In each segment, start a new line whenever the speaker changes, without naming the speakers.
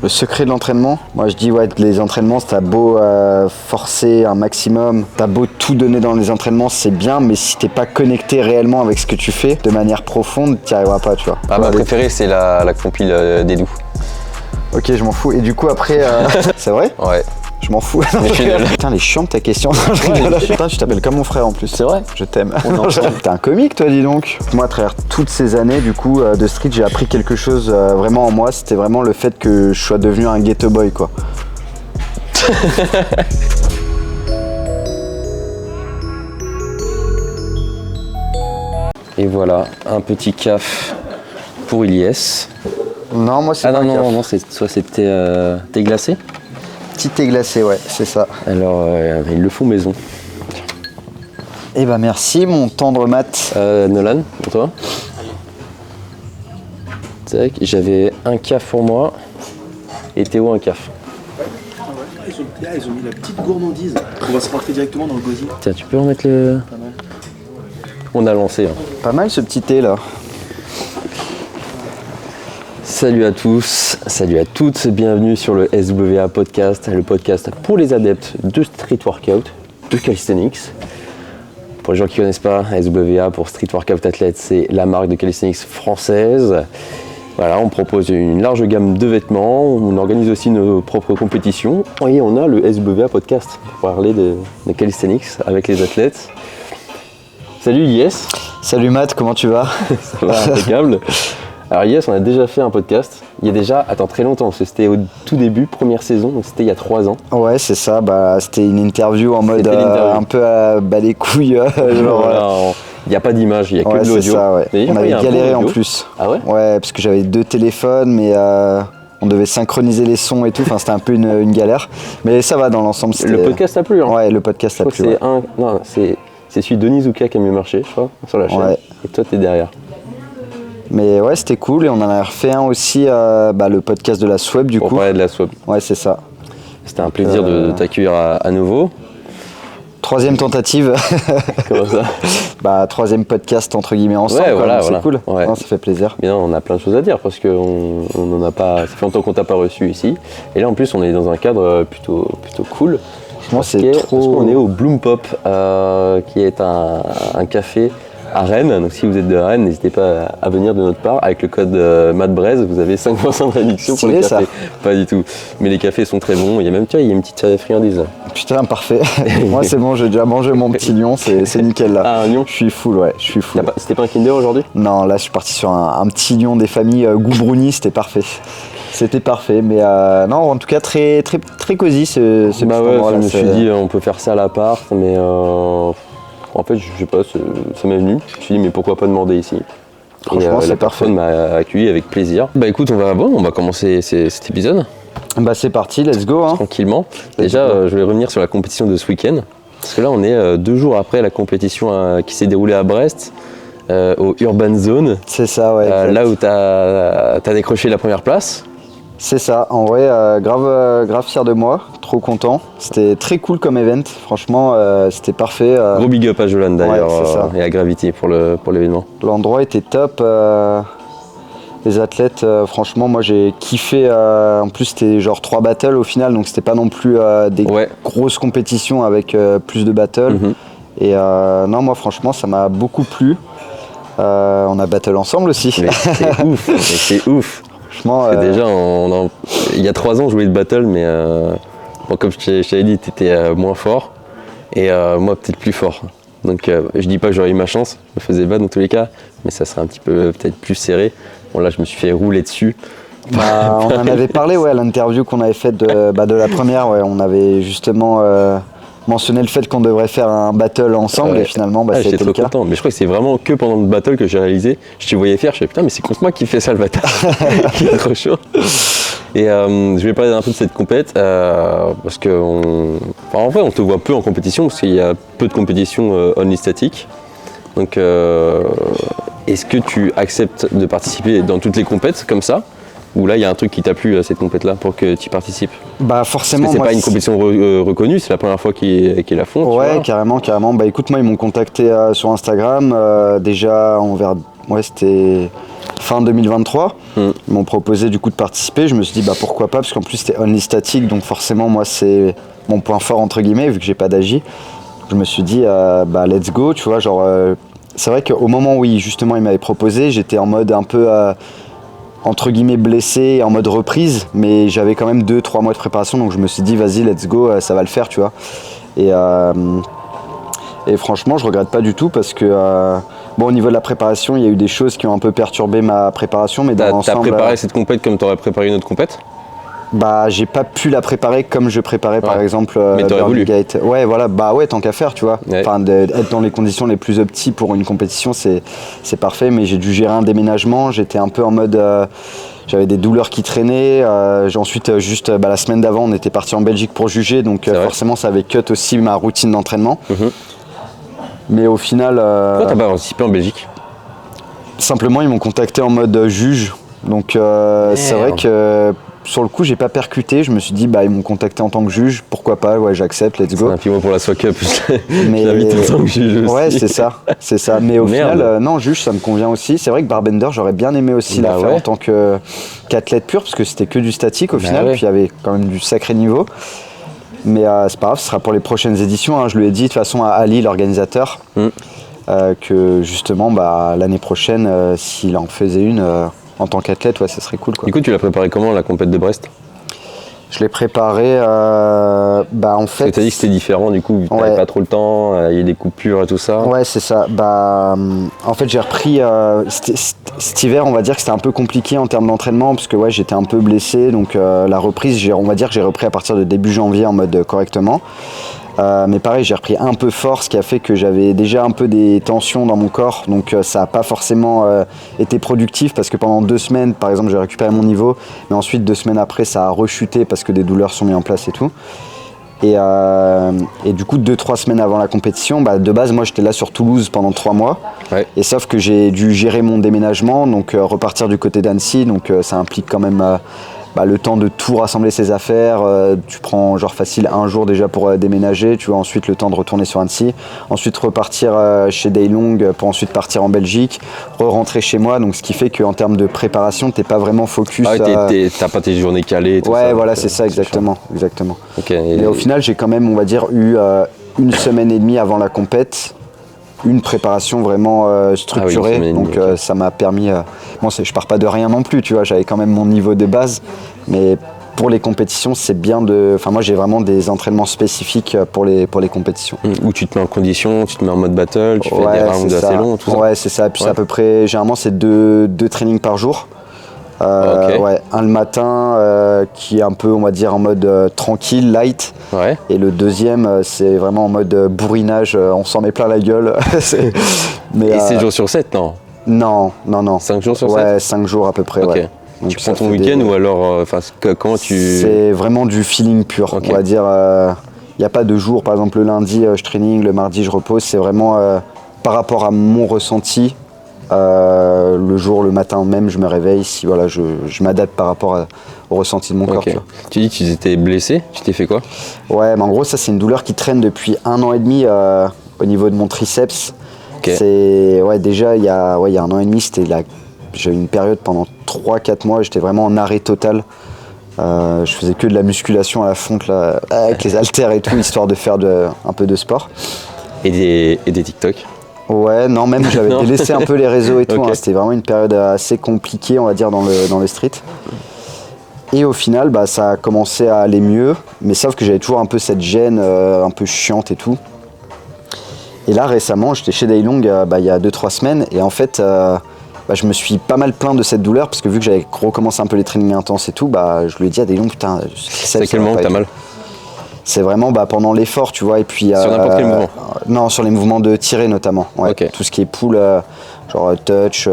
Le secret de l'entraînement, moi je dis ouais, les entraînements, t'as beau forcer un maximum, t'as beau tout donner dans les entraînements, c'est bien, mais si t'es pas connecté réellement avec ce que tu fais, de manière profonde, t'y arriveras pas, tu vois.
Ah, ma préférée, c'est la compile d'Edu.
Ok, je m'en fous. Et du coup après, c'est vrai ?
Ouais.
Je m'en fous. Putain, elle est chiante ta question. Putain, tu t'appelles comme mon frère en plus.
C'est vrai ?
Je t'aime. T'es un comique toi, dis donc. Moi, à travers toutes ces années du coup de street, j'ai appris quelque chose vraiment en moi. C'était vraiment le fait que je sois devenu un ghetto boy, quoi.
Et voilà, un petit caf pour Ilyes.
Non, moi c'est
Ah
pas
non,
un
non,
caf.
non, soit c'était thé glacé.
Petit thé glacé, ouais, c'est ça.
Alors, ils le font maison.
Eh ben merci mon tendre Matt.
Nolan, pour toi. Tac, j'avais un caf pour moi et Théo un caf.
Ils ont mis la petite gourmandise. On va se rentrer directement dans le gosier.
Tiens, tu peux remettre le... On a lancé. Hein.
Pas mal ce petit thé là.
Salut à tous, salut à toutes, bienvenue sur le SWA Podcast, le podcast pour les adeptes de street workout, de calisthenics. Pour les gens qui ne connaissent pas, SWA pour Street Workout Athlete, c'est la marque de calisthenics française. Voilà, on propose une large gamme de vêtements, on organise aussi nos propres compétitions et on a le SWA Podcast pour parler de calisthenics avec les athlètes. Salut Yes.
Salut Matt, comment tu vas?
Ça va, impeccable. Alors Yes, on a déjà fait un podcast, il y a déjà, très longtemps, parce que c'était au tout début, première saison, donc c'était il y a 3 ans.
Ouais, c'est ça, c'était une interview en mode un peu à bas les couilles.
Il n'y a pas d'image, il n'y a que de l'audio.
C'est ça, ouais.
Et
on avait galéré en plus.
Ah ouais?
Ouais, parce que j'avais 2 téléphones, mais on devait synchroniser les sons et tout, enfin c'était un peu une galère. Mais ça va dans l'ensemble.
Le podcast a plu, hein?
Ouais, le podcast a plu.
C'est celui de Denis Zuka qui a mieux marché, je crois, sur la chaîne. Ouais. Et toi, t'es derrière.
Mais ouais, c'était cool et on en a refait un aussi, le podcast de la Sweb du coup.
Pour parler de la Sweb.
Ouais, c'est ça.
C'était un plaisir de t'accueillir à nouveau.
3e tentative.
Comment ça?
3e podcast entre guillemets ensemble.
Ouais, voilà,
c'est cool.
Ouais.
Non, ça fait plaisir.
Bien, on a plein de choses à dire parce qu'on n'en a pas. Ça fait longtemps qu'on t'a pas reçu ici. Et là, en plus, on est dans un cadre plutôt cool.
Parce
qu'on est au Bloom Pop, qui est un café à Rennes. Donc si vous êtes de Rennes, n'hésitez pas à venir de notre part. Avec le code MATBRAISE, vous avez 5% de réduction pour les cafés. Pas du tout. Mais les cafés sont très bons. Il y a même une petite friandise.
Putain, parfait. Moi c'est bon, j'ai déjà mangé mon petit lion, c'est nickel là.
Ah, un lion?
Je suis full, ouais, je suis full.
C'était pas un Kinder aujourd'hui?
Non, là je suis parti sur un petit lion des familles goût brownie, c'était parfait. C'était parfait, mais non, en tout cas très cosy ce petit moment-là.
Je me suis dit on peut faire ça à l'appart, mais en fait je sais pas, ça m'est venu. Je me suis dit mais pourquoi pas demander ici. Et la personne m'a accueilli avec plaisir. Écoute, on va commencer cet épisode.
C'est parti, let's go. Hein.
Tranquillement. Déjà, je vais revenir sur la compétition de ce week-end. Parce que là, on est 2 jours après la compétition qui s'est déroulée à Brest, au Urban Zone.
C'est ça, ouais.
Là où tu as décroché la première place.
C'est ça, en vrai, grave fier de moi, trop content. C'était très cool comme event, franchement, c'était parfait.
Gros big up à Jolan d'ailleurs,
ouais,
et à Gravity pour l'événement.
L'endroit était top. Les athlètes, franchement, moi j'ai kiffé. En plus, c'était genre 3 battles au final, donc c'était pas non plus des grosses compétitions avec plus de battles. Mm-hmm. Et non, moi franchement, ça m'a beaucoup plu. On a battle ensemble aussi.
Mais c'est ouf.
Franchement.
Déjà, il y a 3 ans, on jouait de battle, mais comme je t'avais dit, t'étais moins fort et moi peut-être plus fort. Donc je dis pas que j'aurais eu ma chance, je me faisais battre dans tous les cas, mais ça serait un petit peu peut-être plus serré. Bon là je me suis fait rouler dessus.
On en avait parlé à l'interview qu'on avait faite de la première, on avait justement mentionné le fait qu'on devrait faire un battle ensemble et finalement ça a été le cas.
Content. Mais je crois que c'est vraiment que pendant le battle que j'ai réalisé, je te voyais faire, je me suis dit putain mais c'est contre moi qui fait ça le battle, qui est trop chaud. Et je vais parler un peu de cette compète parce que en vrai on te voit peu en compétition parce qu'il y a peu de compétitions only statiques. Donc est-ce que tu acceptes de participer dans toutes les compètes comme ça? Ou là il y a un truc qui t'a plu à cette compète là pour que tu y participes?
Forcément.
Parce que c'est pas une compétition reconnue, c'est la première fois qu'ils la font.
Ouais, carrément. Écoute, moi ils m'ont contacté sur Instagram déjà c'était fin 2023. Ils m'ont proposé du coup de participer. Je me suis dit pourquoi pas, parce qu'en plus c'était only statique, donc forcément moi c'est mon point fort entre guillemets vu que j'ai pas d'agi. Je me suis dit let's go, tu vois, genre c'est vrai qu'au moment où justement il m'avait proposé, j'étais en mode un peu entre guillemets blessé, en mode reprise, mais j'avais quand même 2-3 mois de préparation, donc je me suis dit vas-y let's go, ça va le faire, tu vois. Et franchement je regrette pas du tout parce que au niveau de la préparation, il y a eu des choses qui ont un peu perturbé ma préparation, mais dans l'ensemble...
T'as préparé cette compète comme t'aurais préparé une autre compète ?
J'ai pas pu la préparer comme je préparais par exemple
mais t'aurais voulu.
Gate. Ouais, voilà, tant qu'à faire, tu vois.
Ouais.
Enfin, être dans les conditions les plus optimes pour une compétition, c'est parfait, mais j'ai dû gérer un déménagement, j'étais un peu en mode... j'avais des douleurs qui traînaient, ensuite la semaine d'avant on était parti en Belgique pour juger, donc forcément ça avait cut aussi ma routine d'entraînement. Mais au final...
Pourquoi t'as pas participé en Belgique ?
Simplement ils m'ont contacté en mode juge, donc c'est vrai que sur le coup j'ai pas percuté, je me suis dit ils m'ont contacté en tant que juge, pourquoi pas, ouais j'accepte, let's go.
Puis moi pour la SWAC Cup, je l'invite en tant que juge aussi.
Ouais c'est ça, mais au final non, juge ça me convient aussi. C'est vrai que Barbender j'aurais bien aimé aussi la faire en tant qu'athlète pur, parce que c'était que du statique au final, puis il y avait quand même du sacré niveau. Mais c'est pas grave, ce sera pour les prochaines éditions, hein. Je lui ai dit de toute façon à Ali, l'organisateur, que justement l'année prochaine, s'il en faisait une en tant qu'athlète, ça serait cool, quoi.
Du coup, tu l'as préparé comment, la compète de Brest ?
Je l'ai préparé en fait...
Parce que t'as dit que c'était différent, du coup, t'avais pas trop le temps, il y a des coupures et tout ça.
Ouais, c'est ça. En fait, j'ai repris... cet hiver, on va dire que c'était un peu compliqué en termes d'entraînement, parce que j'étais un peu blessé, donc la reprise, on va dire que j'ai repris à partir de début janvier en mode correctement. Mais pareil, j'ai repris un peu fort, ce qui a fait que j'avais déjà un peu des tensions dans mon corps, donc ça n'a pas forcément été productif, parce que pendant 2 semaines, par exemple, j'ai récupéré mon niveau, mais ensuite 2 semaines après, ça a rechuté parce que des douleurs sont mises en place et tout. Et du coup, 2-3 semaines avant la compétition, de base, moi j'étais là sur Toulouse pendant 3 mois, et sauf que j'ai dû gérer mon déménagement, donc repartir du côté d'Annecy, donc ça implique quand même... le temps de tout rassembler ses affaires, tu prends genre facile 1 jour déjà pour déménager, tu vois, ensuite le temps de retourner sur Annecy, ensuite repartir chez Daylong pour ensuite partir en Belgique, re-rentrer chez moi, donc ce qui fait qu'en termes de préparation, t'es pas vraiment focus.
T'as pas tes journées calées et tout ça.
Ouais, voilà, c'est ça, exactement.
Okay,
Mais au final, j'ai quand même, on va dire, eu 1 semaine et demie avant la compète, une préparation vraiment structurée, donc ça m'a permis... je pars pas de rien non plus, tu vois, j'avais quand même mon niveau de base, mais pour les compétitions, c'est bien de... Enfin, moi, j'ai vraiment des entraînements spécifiques pour les compétitions.
Où tu te mets en condition, tu te mets en mode battle, tu fais des rounds assez longs, tout ça.
Ouais, c'est ça, puis c'est à peu près... Généralement, c'est 2 trainings par jour. Un le matin qui est un peu, on va dire, en mode tranquille, light, et le deuxième c'est vraiment en mode bourrinage, on s'en met plein la gueule. Et
7 jours sur 7, non?
Non.
5 jours sur 7?
Ouais, 5 jours à peu près, ouais.
Donc tu prends ton week-end ou alors, comment tu...
C'est vraiment du feeling pur, on va dire, il n'y a pas de jour, par exemple le lundi je training, le mardi je repose, c'est vraiment par rapport à mon ressenti. Le jour, le matin même, je me réveille, si je m'adapte par rapport au ressenti de mon corps.
Tu dis que tu étais blessé, tu t'es fait quoi?
Ouais, mais en gros, ça c'est une douleur qui traîne depuis 1 an et demi au niveau de mon triceps. Déjà, il y a 1 an et demi, j'ai eu une période pendant 3-4 mois, j'étais vraiment en arrêt total. Je faisais que de la musculation à la fonte là, avec les haltères et tout, histoire de faire un peu de sport.
Et des TikTok?
Ouais, non, même j'avais délaissé un peu les réseaux et tout, c'était vraiment une période assez compliquée, on va dire, dans le street. Et au final, ça a commencé à aller mieux, mais sauf que j'avais toujours un peu cette gêne un peu chiante et tout. Et là, récemment, j'étais chez Daylong il y a 2-3 semaines, et en fait, je me suis pas mal plaint de cette douleur, parce que vu que j'avais recommencé un peu les trainings intenses et tout, je lui ai dit à Daylong, putain,
c'est à quel moment que t'as mal?
C'est vraiment pendant l'effort, tu vois, et puis...
Sur n'importe quel mouvement?
Non, sur les mouvements de tirer notamment, Tout ce qui est pull, genre touch,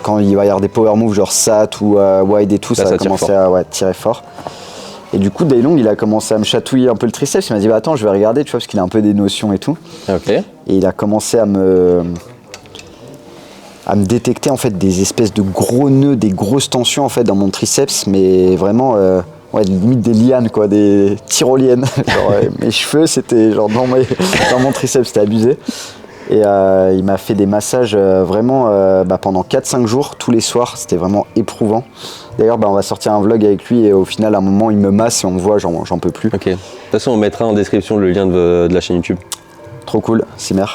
quand il va y avoir des power moves, genre sat ou wide et tout, ça va commencer à tirer fort. Et du coup, Daylong, il a commencé à me chatouiller un peu le triceps, il m'a dit, attends, je vais regarder, tu vois, parce qu'il a un peu des notions et tout. Et il a commencé à me détecter, en fait, des espèces de gros nœuds, des grosses tensions, en fait, dans mon triceps, mais vraiment... limite des lianes, quoi, des tyroliennes. Genre, mes cheveux, c'était genre dans mon triceps, c'était abusé. Et il m'a fait des massages vraiment pendant 4-5 jours, tous les soirs. C'était vraiment éprouvant. D'ailleurs, on va sortir un vlog avec lui et au final, à un moment, il me masse et on me voit, j'en peux plus.
Ok. De toute façon, on mettra en description le lien de la chaîne YouTube.
Trop cool, Simer.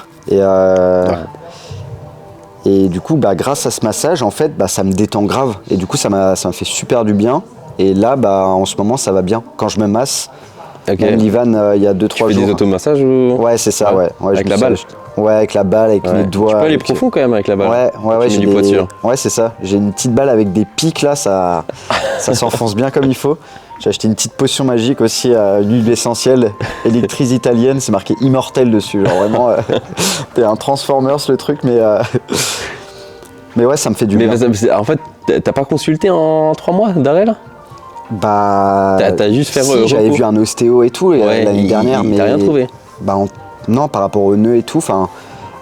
Et du coup, grâce à ce massage, en fait, ça me détend grave. Et du coup, ça m'a fait super du bien. Et là, en ce moment, ça va bien. Quand je me masse, même l'Ivan, il y a 2-3 jours. Tu
fais des automassages ou...
Ouais, c'est ça, ouais.
Avec la balle?
Ouais, avec la balle, avec les doigts.
Tu peux aller profond quand même avec la balle.
Ouais,
j'ai du poids.
Ouais, c'est ça. J'ai une petite balle avec des pics là, ça s'enfonce bien comme il faut. J'ai acheté une petite potion magique aussi à l'huile essentielle, électrice italienne, c'est marqué immortel dessus. Genre vraiment, t'es un Transformers le truc, mais ouais, ça me fait du bien.
Mais en fait, t'as pas consulté en 3 mois d'arrêt là? T'as juste fait
si, j'avais vu un ostéo et tout l'année dernière, mais
t'as rien trouvé?
Non, par rapport au nœud et tout. En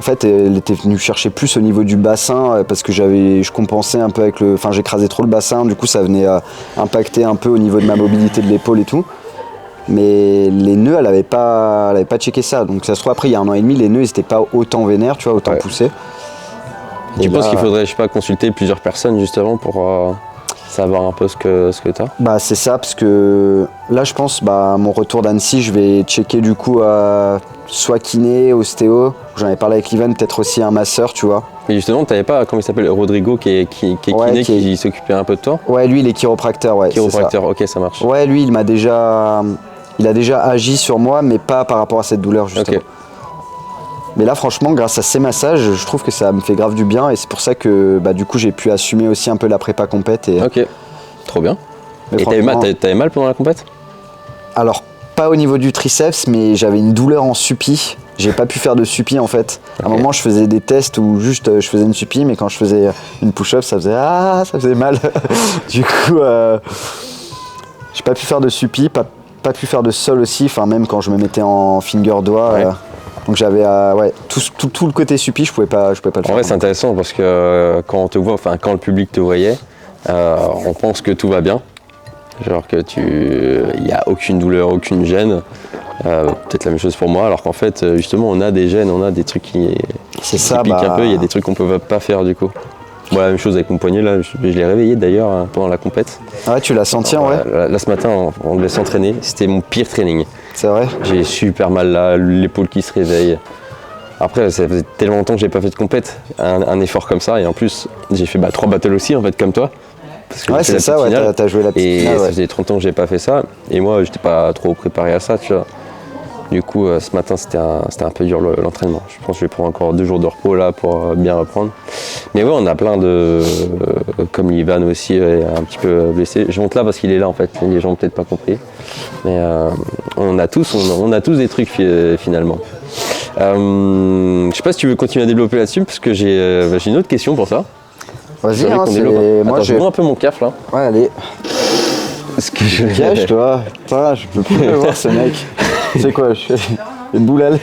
fait, elle était venue chercher plus au niveau du bassin parce que je compensais un peu avec j'écrasais trop le bassin. Du coup, ça venait impacter un peu au niveau de ma mobilité de l'épaule et tout. Mais les nœuds, elle avait pas checké ça. Donc ça se trouve après, il y a 1 an et demi, les nœuds, ils étaient pas autant vénères, tu vois, autant poussés.
Tu penses qu'il faudrait, consulter plusieurs personnes justement pour savoir un peu ce que t'as?
C'est ça, parce que là, je pense, mon retour d'Annecy, je vais checker du coup soit kiné, ostéo. J'en avais parlé avec Ivan, peut-être aussi un masseur, tu vois.
Et justement, t'avais pas, comment il s'appelle, Rodrigo qui est kiné, qui s'occupait un peu de toi? Ouais,
lui, il est chiropracteur, ouais.
Chiropracteur, ok, ça marche.
Ouais, lui, il a déjà agi sur moi, mais pas par rapport à cette douleur, justement. Okay. Mais là, franchement, grâce à ces massages, je trouve que ça me fait grave du bien et c'est pour ça que du coup, j'ai pu assumer aussi un peu la prépa compète.
Ok, trop bien. Et t'avais mal pendant la compète?
Alors, pas au niveau du triceps, mais j'avais une douleur en suppi. J'ai pas pu faire de suppi en fait. Okay. À un moment, je faisais des tests où juste je faisais une suppi, mais quand je faisais une push-up, ça faisait mal. Du coup, j'ai pas pu faire de suppi, pas pu faire de sol aussi, même quand je me mettais en finger doigt. Ouais. Donc j'avais tout le côté suppi, je pouvais pas le faire.
En vrai, c'est intéressant parce que quand on te voit, quand le public te voyait, on pense que tout va bien. Genre que il n'y a aucune douleur, aucune gêne. Peut-être la même chose pour moi, alors qu'en fait, justement, on a des gênes, on a des trucs qui piquent un peu, il y a des trucs qu'on peut pas faire du coup. Bon, la même chose avec mon poignet, là, je l'ai réveillé d'ailleurs pendant la compète.
Ah ouais, tu l'as senti en vrai?
Là, ce matin, on devait s'entraîner, c'était mon pire training.
C'est vrai?
J'ai super mal là, l'épaule qui se réveille. Après, ça faisait tellement longtemps que j'ai pas fait de compète, un effort comme ça, et en plus, j'ai fait 3 battles aussi, en fait, comme toi. Parce que
c'est ça, t'as joué la petite finale.
Et ça faisait 30 ans que j'ai pas fait ça, et moi, j'étais pas trop préparé à ça, tu vois. Du coup, ce matin, c'était un peu dur l'entraînement. Je pense que je vais prendre encore 2 jours de repos là pour bien reprendre. Mais ouais, on a plein de... comme l'Ivan aussi est un petit peu blessé. Je monte là parce qu'il est là en fait. Les gens n'ont peut-être pas compris. Mais on a tous des trucs finalement. Je sais pas si tu veux continuer à développer là-dessus parce que j'ai une autre question pour ça.
Vas-y,
moi je bois un peu mon caf là.
Ouais, allez. Cache toi. Putain, je peux plus le voir ce mec. C'est quoi, je fais une boule à l'air.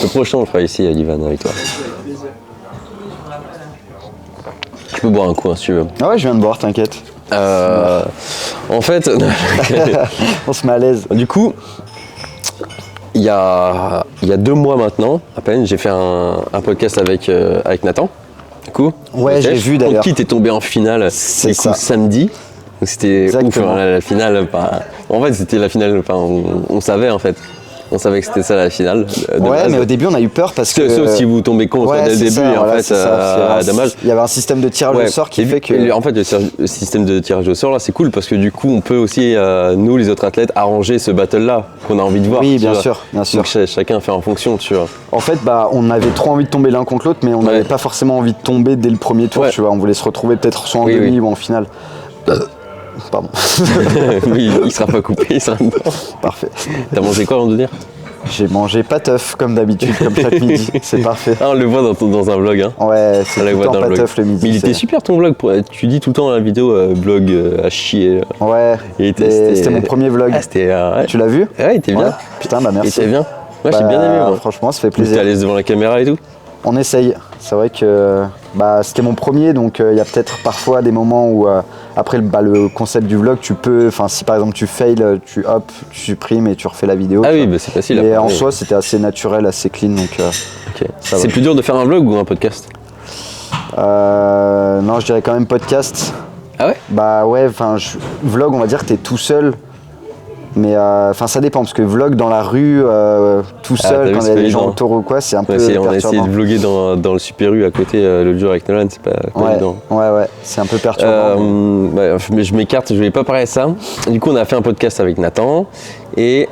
Le prochain, on le fera ici à l'Ivan avec toi. Tu peux boire un coup si tu veux.
Ah ouais, je viens de boire, t'inquiète.
En fait,
on se met à l'aise.
Du coup, il y a 2 mois maintenant, à peine, j'ai fait un podcast avec Nathan. Du coup,
ouais, j'ai vu d'ailleurs.
Qui t'es tombé en finale samedi. Donc c'était ouf, la finale. En fait, c'était la finale. On savait en fait. On savait que c'était ça la finale.
Ouais, mais au début, on a eu peur parce que.
Sauf si vous tombez con dès le début, en fait, dommage.
Il y avait un système de tirage au sort qui fait que.
En fait, le système de tirage au sort là, c'est cool parce que du coup, on peut aussi, nous, les autres athlètes, arranger ce battle-là qu'on a envie de voir.
Oui, bien sûr.
Donc chacun fait en fonction, tu vois.
En fait, on avait trop envie de tomber l'un contre l'autre, mais on n'avait pas forcément envie de tomber dès le premier tour, tu vois. On voulait se retrouver peut-être soit en demi ou en finale. Pardon.
Oui, il sera pas coupé, il sera dedans.
Parfait.
T'as mangé quoi avant de venir?
J'ai mangé pâteuf comme d'habitude, comme chaque midi. C'est parfait.
Ah, on le voit dans un vlog. Hein.
Ouais, c'est tout le temps pâteuf le midi.
Mais il était super ton vlog. Tu dis tout le temps dans la vidéo vlog à chier.
Ouais, c'était mon premier vlog. Tu l'as vu?
Ouais, il était bien.
Putain, merci.
Il était bien. Ouais, j'ai bien aimé. Moi.
Franchement, ça fait plaisir.
T'es à l'aise devant la caméra et tout?
On essaye. C'est vrai que c'était mon premier, donc il y a peut-être parfois des moments où Après, le concept du vlog, tu peux, enfin, si par exemple tu fail, tu supprimes et tu refais la vidéo.
Ah oui, bah c'est facile.
Et en soi, c'était assez naturel, assez clean, donc.
Okay. C'est plus dur de faire un vlog ou un podcast?
Non, je dirais quand même podcast.
Ah ouais?
Bah ouais, enfin, vlog, on va dire que t'es tout seul. Mais enfin, ça dépend, parce que vlog dans la rue, tout seul, quand il y a des gens autour ou quoi, c'est un peu perturbant.
On a essayé de vlogger dans le Super U à côté l'autre jour avec Nolan, c'est pas évident.
Ouais, c'est un peu perturbant.
Je m'écarte, je voulais pas parler de ça. Du coup, on a fait un podcast avec Nathan et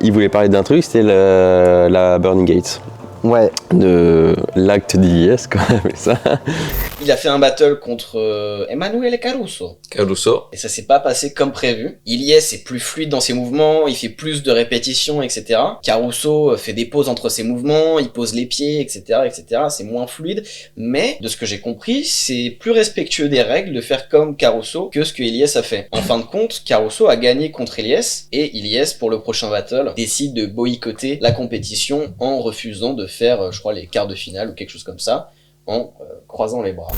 il voulait parler d'un truc, c'était la Burning Gate.
Ouais.
De l'acte d'Ilyes, quand même, ça.
Il a fait un battle contre Emanuele Caruso. Et ça s'est pas passé comme prévu. Ilyes est plus fluide dans ses mouvements, il fait plus de répétitions, etc. Caruso fait des pauses entre ses mouvements, il pose les pieds, etc., etc. C'est moins fluide. Mais, de ce que j'ai compris, c'est plus respectueux des règles de faire comme Caruso que ce que Ilyes a fait. En fin de compte, Caruso a gagné contre Ilyes, et Ilyes, pour le prochain battle, décide de boycotter la compétition en refusant de faire, je crois, les quarts de finale ou quelque chose comme ça, en croisant les bras.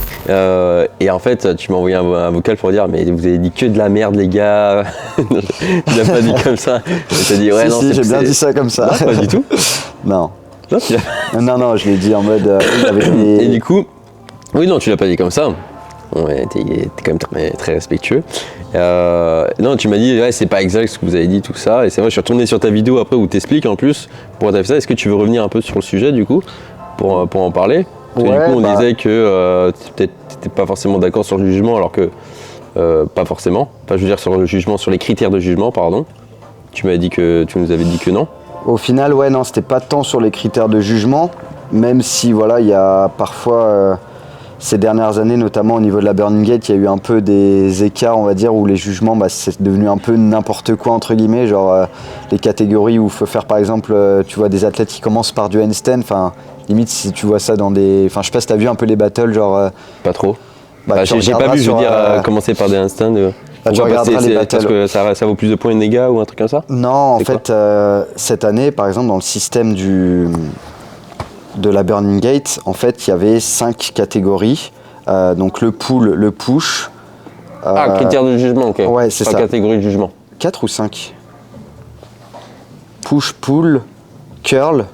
Et en fait, tu m'as envoyé un vocal pour dire mais vous avez dit que de la merde les gars. Tu l'as pas dit comme ça. Tu as dit ouais, non,
j'ai bien dit ça comme ça.
Non, pas du tout.
Non.
Non,
je l'ai dit en mode
Et du coup, oui, non, tu l'as pas dit comme ça. Ouais, t'es quand même très, très respectueux. Non, tu m'as dit ouais, c'est pas exact ce que vous avez dit, tout ça. Et c'est vrai, je suis retourné sur ta vidéo après où t'expliques en plus pourquoi t'as fait ça. Est-ce que tu veux revenir un peu sur le sujet du coup pour en parler? Parce que du coup, on disait que t'étais pas forcément d'accord sur le jugement, alors que pas forcément. Enfin, je veux dire sur le jugement, sur les critères de jugement, pardon. Tu nous avais dit que non.
Au final, ouais, non, c'était pas tant sur les critères de jugement, même si voilà, il y a parfois ces dernières années, notamment au niveau de la Burning Gate, il y a eu un peu des écarts, on va dire, où les jugements, c'est devenu un peu n'importe quoi, entre guillemets, genre les catégories où il faut faire, par exemple, tu vois, des athlètes qui commencent par du handstand, enfin, limite, si tu vois ça dans des... Enfin, je sais pas si t'as vu un peu les battles, genre...
Pas trop. J'ai pas vu, je veux dire, commencer par des handstands.
Tu regarderas les battles.
Parce que ça vaut plus de points de dégâts ou un truc comme ça?
Non, en fait, cette année, par exemple, dans le système de la Burning Gate, en fait, il y avait 5 catégories. Donc le pull, le push.
Critères de jugement, ok.
Ouais, c'est ça.
Catégorie de jugement.
4 ou 5? Push, pull, curl,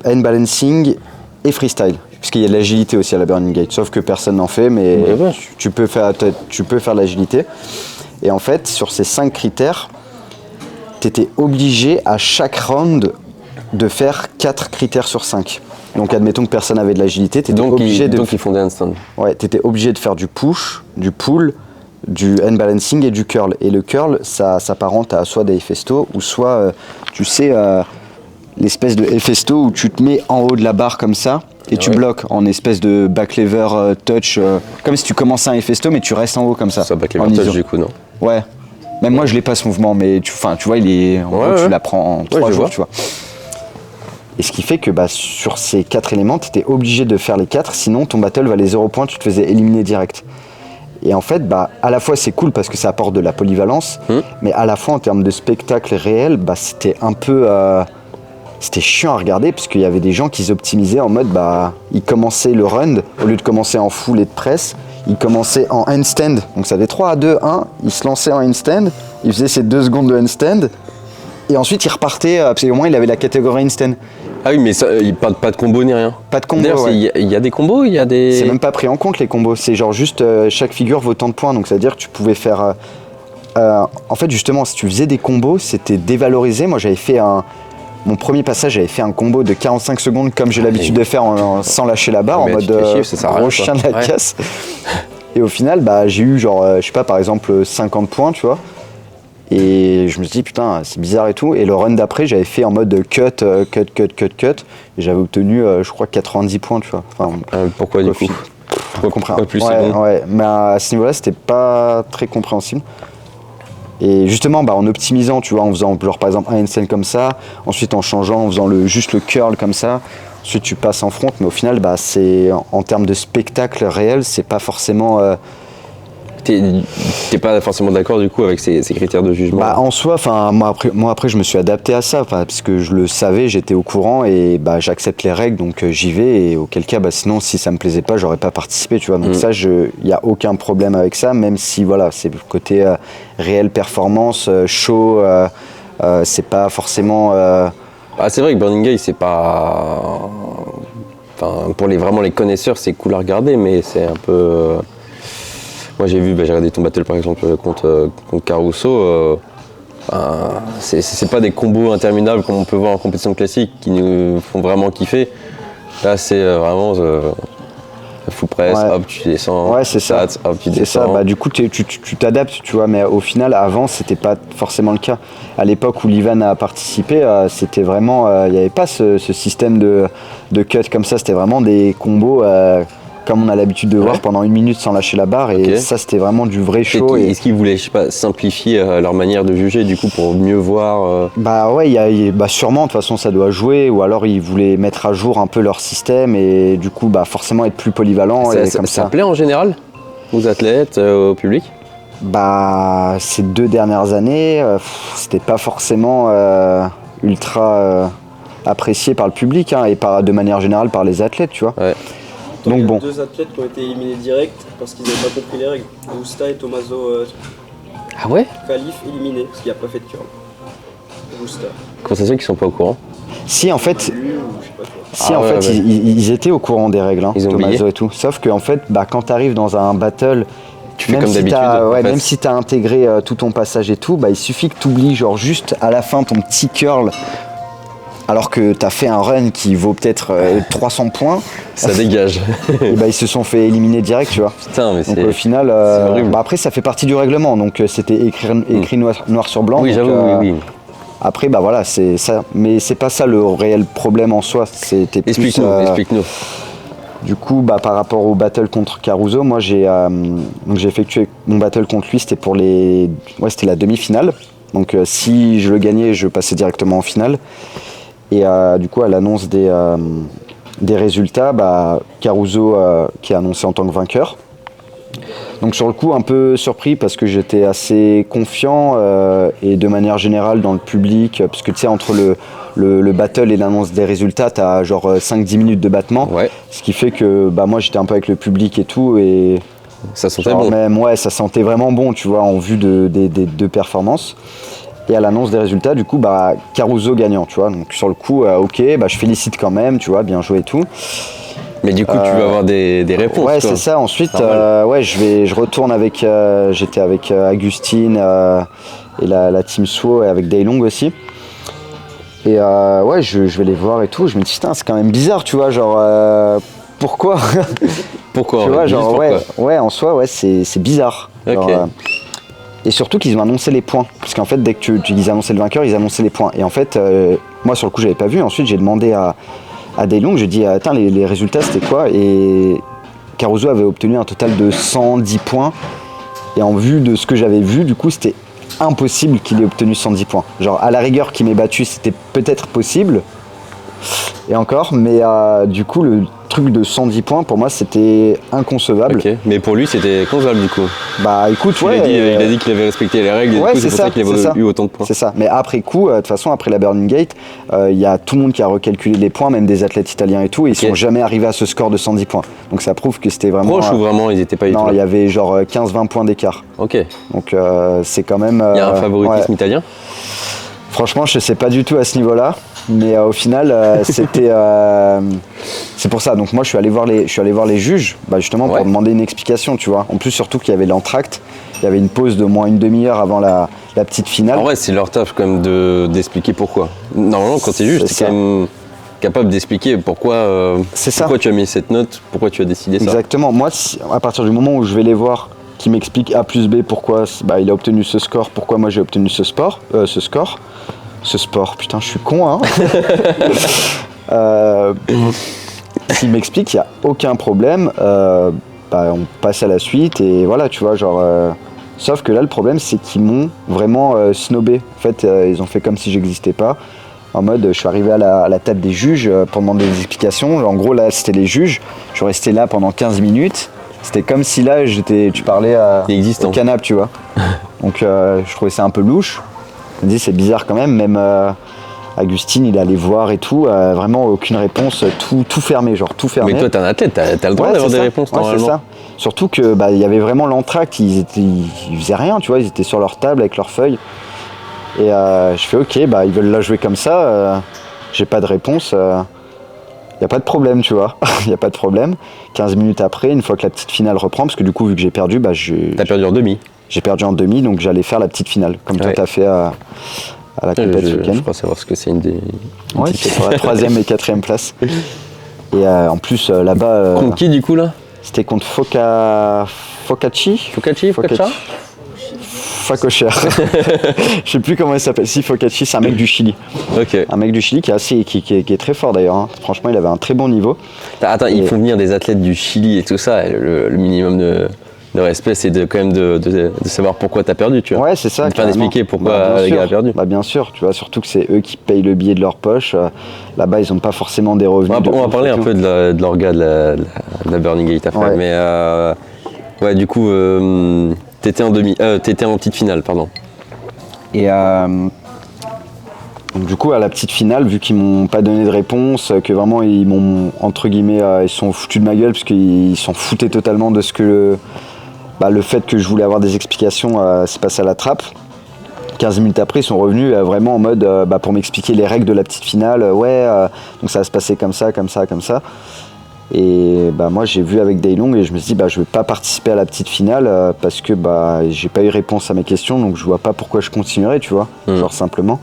hand balancing et freestyle. Puisqu'il y a de l'agilité aussi à la Burning Gate, sauf que personne n'en fait, mais tu peux faire de l'agilité. Et en fait, sur ces 5 critères, tu étais obligé à chaque round de faire 4 critères sur 5. Donc admettons que personne n'avait de l'agilité, tu étais obligé
donc ils font des handstands.
Ouais, tu étais obligé de faire du push, du pull, du hand balancing et du curl. Et le curl, ça s'apparente à soit des Hefesto ou soit, tu sais, l'espèce de Hefesto où tu te mets en haut de la barre comme ça et tu bloques en espèce de back lever touch, comme si tu commençais un Hefesto mais tu restes en haut comme ça.
Ça back lever touch du coup, non?
Ouais. Même moi je l'ai pas ce mouvement, mais tu vois, il est en gros, tu l'apprends en 3 jours, tu vois. Et ce qui fait que sur ces 4 éléments, tu étais obligé de faire les 4, sinon ton battle valait 0 points, tu te faisais éliminer direct. Et en fait, à la fois c'est cool parce que ça apporte de la polyvalence, mais à la fois en termes de spectacle réel, c'était un peu... c'était chiant à regarder parce qu'il y avait des gens qui s'optimisaient en mode, ils commençaient le run, au lieu de commencer en full et de presse, ils commençaient en handstand. Donc ça faisait 3 à 2, 1, ils se lançaient en handstand, ils faisaient ces 2 secondes de handstand, et ensuite il repartait, parce qu'au moins il avait la catégorie handstand.
Ah oui, mais ça, pas de combo ni rien.
Pas de combo.
D'ailleurs, il y a des combos, il y a des...
C'est même pas pris en compte les combos, c'est genre juste chaque figure vaut tant de points, donc ça veut dire que tu pouvais faire... en fait justement, si tu faisais des combos, c'était dévalorisé. Moi j'avais fait mon premier passage, j'avais fait un combo de 45 secondes comme j'ai l'habitude de faire sans lâcher la barre, en mode gros chien de la casse. Et au final, j'ai eu genre, je sais pas, par exemple 50 points, tu vois. Et je me suis dit, putain, c'est bizarre et tout. Et le run d'après, j'avais fait en mode cut. Et j'avais obtenu, je crois, 90 points, tu vois. Enfin,
pourquoi du coup?
Pourquoi plus ouais, mais à ce niveau-là, c'était pas très compréhensible. Et justement, en optimisant, tu vois, en faisant genre, par exemple un handstand comme ça, ensuite en changeant, en faisant juste le curl comme ça, ensuite tu passes en front, mais au final, c'est en termes de spectacle réel, c'est pas forcément...
T'es pas forcément d'accord du coup avec ces critères de jugement?
Bah, en soi, moi après je me suis adapté à ça, parce que je le savais, j'étais au courant et bah, j'accepte les règles, donc j'y vais, et auquel cas sinon si ça me plaisait pas, j'aurais pas participé, tu vois. Donc ça, il y a aucun problème avec ça, même si voilà, c'est le côté réelle performance, show, c'est pas forcément...
c'est vrai que Burning Gate, c'est pas... Enfin, pour vraiment les connaisseurs, c'est cool à regarder, mais c'est un peu... Moi j'ai regardé ton battle par exemple contre Caruso, c'est pas des combos interminables comme on peut voir en compétition classique qui nous font vraiment kiffer. Là c'est vraiment full press, hop tu descends,
c'est ça.
Hop tu descends.
Ça. Du coup tu t'adaptes, tu vois, mais au final avant c'était pas forcément le cas. À l'époque où Livan a participé, c'était vraiment, il n'y avait pas ce système de cut comme ça, c'était vraiment des combos comme on a l'habitude de voir pendant 1 minute sans lâcher la barre, et ça c'était vraiment du vrai show.
Est-ce qu'ils voulaient, je sais pas, simplifier leur manière de juger du coup pour mieux voir
Bah ouais, sûrement, de toute façon ça doit jouer, ou alors ils voulaient mettre à jour un peu leur système et du coup forcément être plus polyvalent.
Ça plaît en général aux athlètes, au public?
Bah ces 2 dernières années, c'était pas forcément ultra apprécié par le public, et de manière générale par les athlètes, tu vois.
Ouais.
Donc, il y a 2 athlètes qui ont été éliminés direct parce qu'ils n'avaient pas compris les règles. Busta et Tommaso
Ah ouais?
Khalif éliminés parce qu'il n'a pas fait de curl. Busta.
Comment ça se fait qu'ils sont pas au courant?
Si en fait,
ouais.
ils étaient au courant des règles,
ils ont
Tommaso et tout. Sauf que en fait, quand tu arrives dans un battle,
tu fais comme d'habitude.
Même si tu as intégré tout ton passage et tout, il suffit que tu oublies genre juste à la fin ton petit curl. Alors que t'as fait un run qui vaut peut-être 300 points.
Ça dégage.
Et ils se sont fait éliminer direct, tu vois.
Putain, mais
donc au final, après ça fait partie du règlement, donc c'était écrit noir sur blanc.
Oui,
donc,
j'avoue, oui.
Après, voilà, c'est ça. Mais c'est pas ça le réel problème en soi. C'était plus...
Explique-nous.
Du coup, par rapport au battle contre Caruso, moi j'ai effectué mon battle contre lui, c'était pour c'était la demi-finale. Donc si je le gagnais, je passais directement en finale. Et du coup, à l'annonce des résultats, Caruso qui est annoncé en tant que vainqueur. Donc sur le coup, un peu surpris parce que j'étais assez confiant et de manière générale dans le public, parce que tu sais, entre le battle et l'annonce des résultats, t'as genre 5-10 minutes de battement, ce qui fait que moi j'étais un peu avec le public et tout, et
ça sentait bon.
Même, ça sentait vraiment bon, tu vois, en vue des 2 performances. Et à l'annonce des résultats, du coup, Caruso gagnant, tu vois. Donc sur le coup, je félicite quand même, tu vois, bien joué et tout.
Mais du coup, tu vas avoir des réponses.
Ouais, c'est ça. Ensuite, je retourne avec. J'étais avec Agustine et la team Suo, et avec Daylong aussi. Et je vais les voir et tout. Je me dis, putain, c'est quand même bizarre, tu vois, genre. Pourquoi?
Pourquoi?
Tu vois, genre, pourquoi? En soi, c'est bizarre.
Okay.
Genre, et surtout qu'ils ont annoncé les points. Parce qu'en fait, dès que ils annonçaient le vainqueur, ils annonçaient les points. Et en fait, moi, sur le coup, j'avais pas vu. Ensuite, j'ai demandé à Daylong, j'ai dit, attends, les résultats, c'était quoi? Et Caruso avait obtenu un total de 110 points. Et en vue de ce que j'avais vu, du coup, c'était impossible qu'il ait obtenu 110 points. Genre, à la rigueur, qu'il m'ait battu, c'était peut-être possible. Et encore, mais du coup, le truc de 110 points, pour moi, c'était inconcevable.
Ok, mais pour lui, c'était concevable du coup.
Écoute,
il a dit qu'il avait respecté les règles, et du coup, c'est pour ça qu'il avait eu autant de points.
C'est ça, mais après coup, de toute façon, après la Burning Gate, il y a tout le monde qui a recalculé les points, même des athlètes italiens et tout, et ils sont jamais arrivés à ce score de 110 points. Donc ça prouve que c'était vraiment...
Proche ou vraiment, ils étaient pas
Non, il y avait genre 15-20 points d'écart.
Ok.
Donc c'est quand même...
Il y a un favoritisme italien?
Franchement, je sais pas du tout à ce niveau-là. Mais au final, c'était... c'est pour ça. Donc moi, je suis allé voir les juges, justement pour demander une explication, tu vois. En plus, surtout qu'il y avait l'entracte. Il y avait une pause de moins une demi-heure avant la petite finale.
En vrai, c'est leur taf quand même d'expliquer pourquoi. Normalement, quand t'es juge, t'es quand même capable d'expliquer pourquoi tu as mis cette note, pourquoi tu as décidé ça.
Exactement. Moi, à partir du moment où je vais les voir, qui m'expliquent A plus B pourquoi il a obtenu ce score, pourquoi moi j'ai obtenu ce score. Ce sport, putain, je suis con, hein. S'il m'explique, il n'y a aucun problème, on passe à la suite et voilà, tu vois, genre... sauf que là, le problème, c'est qu'ils m'ont vraiment snobé. En fait, ils ont fait comme si j'existais pas. En mode, je suis arrivé à la table des juges pour demander des explications. En gros, là, c'était les juges. Je suis resté là pendant 15 minutes. C'était comme si là, tu parlais au canapé, tu vois. Donc je trouvais ça un peu louche. Je me dis, c'est bizarre quand même. Même Agustine, il allait voir et tout. Vraiment, aucune réponse. Tout fermé, genre tout fermé.
Mais toi, t'es un athlète, t'as le droit d'avoir des réponses normalement.
C'est ça. Surtout que il y avait vraiment l'entracte. Ils faisaient rien, tu vois. Ils étaient sur leur table avec leurs feuilles. Et je fais, ok, ils veulent la jouer comme ça. J'ai pas de réponse. Il n'y a pas de problème, tu vois. Il n'y a pas de problème. 15 minutes après, une fois que la petite finale reprend, parce que du coup, vu que j'ai perdu,
T'as perdu en demi.
J'ai perdu en demi, donc j'allais faire la petite finale, comme toi t'as fait à la compétition ce week-end.
Je crois savoir ce que c'est une des...
Ouais, c'est sur la 3e et 4e place. Et en plus, là-bas...
contre qui, du coup, là?
C'était contre Focaccia. Facocher. Je sais plus comment il s'appelle. Si, Focaccia, c'est un mec du Chili.
Ok.
Un mec du Chili qui est très fort d'ailleurs. Hein. Franchement, il avait un très bon niveau.
Attends, ils font venir des athlètes du Chili et tout ça. Le minimum de respect, c'est quand même de savoir pourquoi t'as perdu, tu vois.
Ouais, c'est ça.
De faire expliquer pourquoi le gars a perdu.
Bien sûr, tu vois, surtout que c'est eux qui payent le billet de leur poche. Là-bas, ils n'ont pas forcément des revenus.
On va parler un peu de leur gars de la Burning Gate après. Ouais. Mais du coup, t'étais en petite finale, pardon.
Et donc, du coup, à la petite finale, vu qu'ils m'ont pas donné de réponse, que vraiment ils m'ont, entre guillemets, ils se sont foutus de ma gueule, parce qu'ils s'en foutaient totalement de ce que le fait que je voulais avoir des explications, c'est passé à la trappe. 15 minutes après, ils sont revenus vraiment en mode pour m'expliquer les règles de la petite finale. Donc ça va se passer comme ça, comme ça, comme ça. Et moi j'ai vu avec Daylong et je me suis dit je vais pas participer à la petite finale parce que j'ai pas eu réponse à mes questions, donc je vois pas pourquoi je continuerais, tu vois, genre simplement.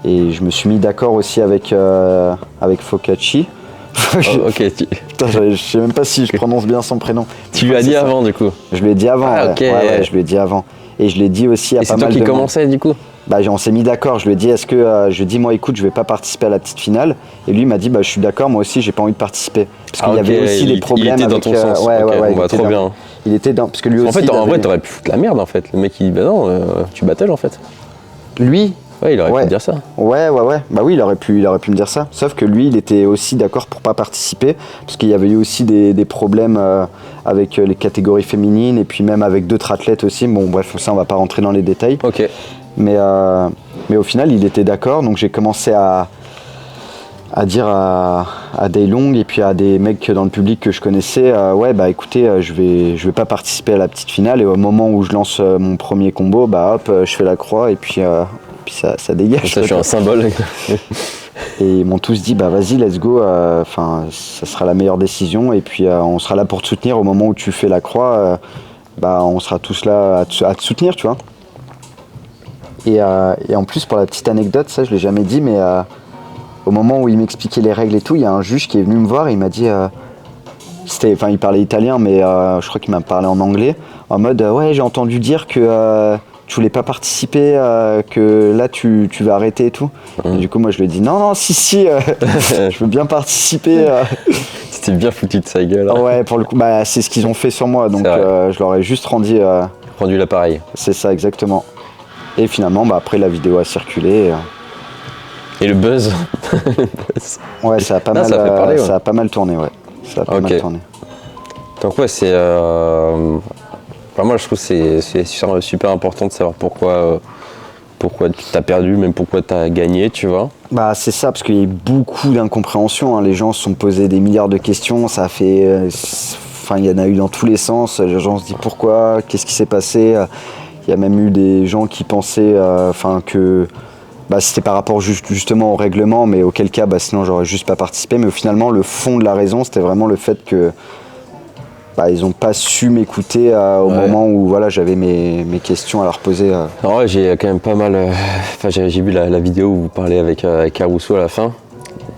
Et je me suis mis d'accord aussi avec Focaccia.
Ok.
Putain, je sais même pas si je prononce bien son prénom.
Tu lui as dit avant, du coup?
Je lui ai dit avant.
Ah, ok.
Ouais, je lui ai dit avant. Et je l'ai dit aussi à pas mal de...
Et c'est toi qui commençais, du coup?
On s'est mis d'accord. Je lui ai dit, moi écoute, je vais pas participer à la petite finale. Et lui il m'a dit, je suis d'accord, moi aussi j'ai pas envie de participer. Parce qu'il y avait aussi des problèmes.
Il était dans ton sens. Ouais, trop bien.
Il était dans... Parce que lui aussi...
En fait, en vrai, t'aurais pu foutre la merde, en fait. Le mec, il dit, non, tu battles, en fait.
Lui?
Ouais, il aurait pu me dire ça.
Ouais. Oui, il aurait pu me dire ça. Sauf que lui, il était aussi d'accord pour pas participer, parce qu'il y avait eu aussi des problèmes avec les catégories féminines, et puis même avec d'autres athlètes aussi. Bon, bref, ça, on va pas rentrer dans les détails.
Ok.
Mais au final, il était d'accord, donc j'ai commencé à dire à Daylong et puis à des mecs dans le public que je connaissais, écoutez, je vais pas participer à la petite finale, et au moment où je lance mon premier combo, je fais la croix, et puis ça dégage.
Ça, je suis un symbole.
Et ils m'ont tous dit, vas-y, let's go, ça sera la meilleure décision, et puis on sera là pour te soutenir au moment où tu fais la croix, on sera tous là à te soutenir, tu vois. Et en plus, pour la petite anecdote, ça je l'ai jamais dit, mais au moment où il m'expliquait les règles et tout, il y a un juge qui est venu me voir et il m'a dit, il parlait italien, mais je crois qu'il m'a parlé en anglais, en mode, j'ai entendu dire que tu voulais pas participer, que là tu vas arrêter et tout. Et du coup, moi je lui ai dit, non, si, je veux bien participer.
C'était bien foutu de sa gueule. Hein.
Ouais, pour le coup, c'est ce qu'ils ont fait sur moi, donc je leur ai juste rendu
l'appareil.
C'est ça, exactement. Et finalement, après la vidéo a circulé.
Et le buzz.
Ouais, ça a pas mal. Ça a pas mal tourné, ouais. Ça a pas mal tourné.
Donc c'est. Moi, je trouve que c'est super important de savoir pourquoi tu t'as perdu, même pourquoi tu as gagné, tu vois.
C'est ça, parce qu'il y a eu beaucoup d'incompréhension. Hein. Les gens se sont posés des milliards de questions. Ça a fait. Il y en a eu dans tous les sens. Les gens se disent pourquoi, qu'est-ce qui s'est passé. Il y a même eu des gens qui pensaient que c'était par rapport justement au règlement, mais auquel cas sinon j'aurais juste pas participé. Mais finalement, le fond de la raison, c'était vraiment le fait que ils n'ont pas su m'écouter au moment où j'avais mes questions à leur poser.
Alors j'ai quand même pas mal... j'ai vu la vidéo où vous parlez avec Caruso à la fin.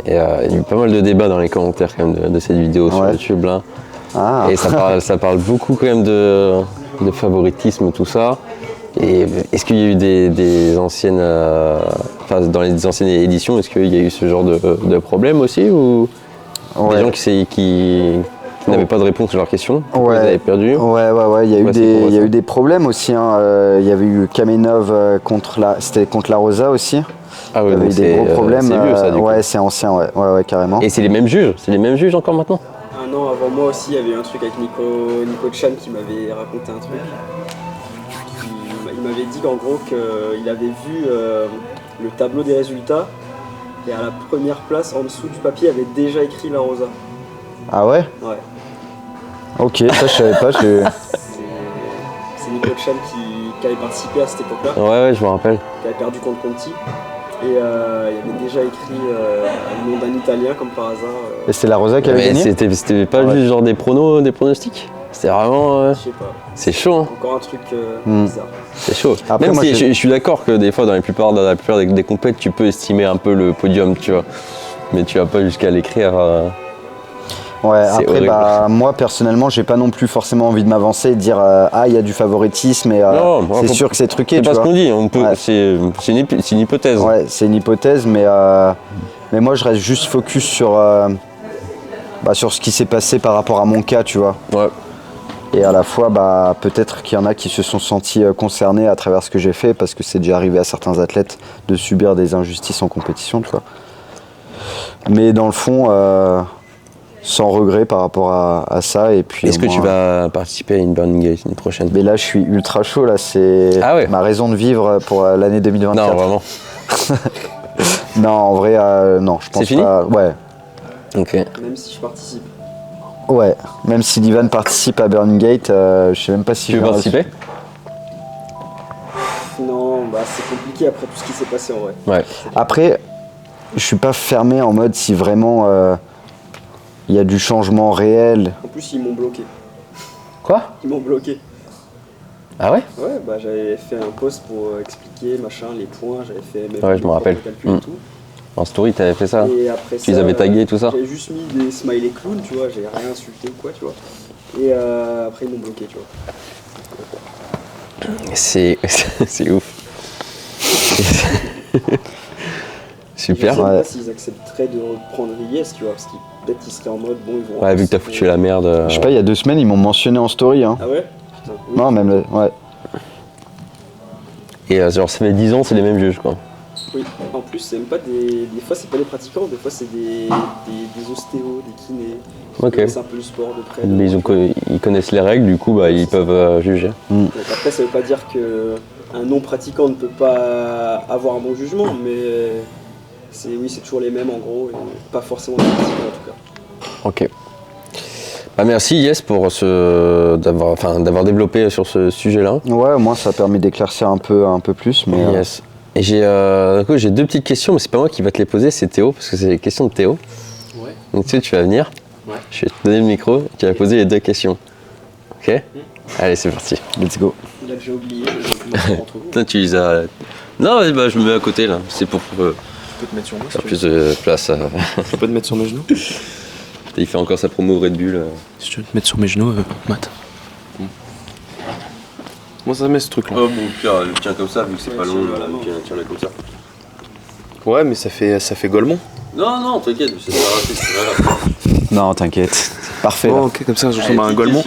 Et il y a eu pas mal de débats dans les commentaires quand même de cette vidéo sur YouTube. Là.
Ah.
Et ça parle beaucoup quand même de favoritisme, tout ça. Et est-ce qu'il y a eu des anciennes... dans les anciennes éditions, est-ce qu'il y a eu ce genre de problème aussi, ou des gens qui n'avaient pas de réponse à leurs questions, ils avaient perdu?
Ouais, il y a eu des problèmes aussi. Hein. Il y avait eu Kamenov contre la Rosa aussi.
Ah ouais,
il y avait eu des gros problèmes.
C'est vieux ça, du coup.
Ouais, c'est ancien, ouais, carrément.
Et c'est les mêmes juges encore maintenant?
un an avant moi aussi, il y avait eu un truc avec Nico Chan qui m'avait raconté un truc. Il m'avait dit qu'en gros qu'il avait vu le tableau des résultats et à la première place, en dessous du papier, il avait déjà écrit La Rosa.
Ah ouais?
Ouais.
Ok, ça je savais pas.
C'est Nico Chan qui avait participé à cette époque-là.
Ouais, je me rappelle.
Qui avait perdu contre Conti. Et il avait déjà écrit le nom d'un Italien comme par hasard.
Et c'est La Rosa qui avait gagné?
C'était pas juste genre des pronostics? C'était vraiment...
Je sais pas.
C'est chaud, hein.
Encore un truc bizarre.
C'est chaud.
Après,
même
moi,
si je suis d'accord que des fois, dans la plupart des compètes, tu peux estimer un peu le podium, tu vois. Mais tu vas pas jusqu'à l'écrire.
Ouais,
c'est
après,
horrible.
moi personnellement, j'ai pas non plus forcément envie de m'avancer et de dire il y a du favoritisme et c'est sûr que c'est truqué.
C'est
tu
pas ce
vois.
qu'on dit,
Ouais.
c'est une hypothèse.
Ouais, c'est une hypothèse, mais moi je reste juste focus sur ce qui s'est passé par rapport à mon cas, tu vois.
Ouais.
Et à la fois, peut-être qu'il y en a qui se sont sentis concernés à travers ce que j'ai fait, parce que c'est déjà arrivé à certains athlètes de subir des injustices en compétition, tu vois. Mais dans le fond, sans regret par rapport à ça. Et puis,
Est-ce que tu vas participer à une Burning Gate l'année prochaine?
Mais là, je suis ultra chaud, là, c'est ma raison de vivre pour l'année 2024.
Non, vraiment.
Non, en vrai, non, je pense
C'est fini
pas. Ouais.
Ok.
Même si je participe.
Ouais, même si Livan participe à Burning Gate, je sais même pas si
Tu
je
veux
vais
participer?
Non, c'est compliqué après tout ce qui s'est passé en vrai.
Ouais.
Après, je suis pas fermé en mode si vraiment il y a du changement réel.
En plus, ils m'ont bloqué.
Quoi?
Ils m'ont bloqué.
Ah ouais?
Ouais, j'avais fait un post pour expliquer les points, j'avais fait même
Ouais, je me rappelle.
calcul et tout.
En story, t'avais fait ça?
Et après
Tu les avais tagués, tout ça?
J'avais juste mis des smileys clowns, tu vois, j'ai rien insulté ou quoi, tu vois. Et après, ils m'ont bloqué, tu vois.
C'est ouf. Super.
Je sais
Ouais.
pas s'ils accepteraient de reprendre Yes, tu vois, parce qu'ils peut-être qu'ils seraient en mode, bon, ils vont...
Ouais, vu que t'as foutu la merde.
Je sais pas, il y a 2 semaines, ils m'ont mentionné en story. Hein.
Ah ouais? Putain, oui.
Non, même. Ouais.
Et genre, ça fait 10 ans, c'est les mêmes juges, quoi.
Oui, en plus, c'est même pas des fois, c'est pas des pratiquants, des fois, c'est des ostéos, des kinés.
Ok.
C'est un peu le sport de près.
Mais ils connaissent les règles, du coup, ils peuvent juger.
Donc après, ça veut pas dire qu'un non-pratiquant ne peut pas avoir un bon jugement, mais c'est toujours les mêmes en gros, et pas forcément des pratiquants en tout cas.
Ok. Merci Yes pour d'avoir développé sur ce sujet-là.
Ouais, moi, ça a permis d'éclaircir un peu plus. Mais,
Yes. Et j'ai 2 petites questions, mais c'est pas moi qui va te les poser, c'est Théo, parce que c'est les questions de Théo.
Ouais.
Donc tu vas venir,
Ouais.
je vais te donner le micro, tu vas poser les 2 questions. Ok? Allez, c'est parti.
let's go.
Il a déjà oublié, je vais entre vous.
Toi, tu les as... Non, je me mets à côté là, c'est pour
Je peux te mettre sur moi si
faire
tu
plus de place.
Je peux te mettre sur mes genoux.
Il fait encore sa promo Red Bull.
Si tu veux te mettre sur mes genoux, Matt. Moi ça met ce truc là.
Oh bon, Pierre, tiens comme ça, vu que c'est
Ouais,
pas long,
tiens-le à la main.
tiens-le comme ça.
Ouais mais ça fait Golemont.
Non, t'inquiète, c'est pas grave.
Non, t'inquiète. Parfait.
Bon
là.
ok comme ça je ressemble à un Golemont.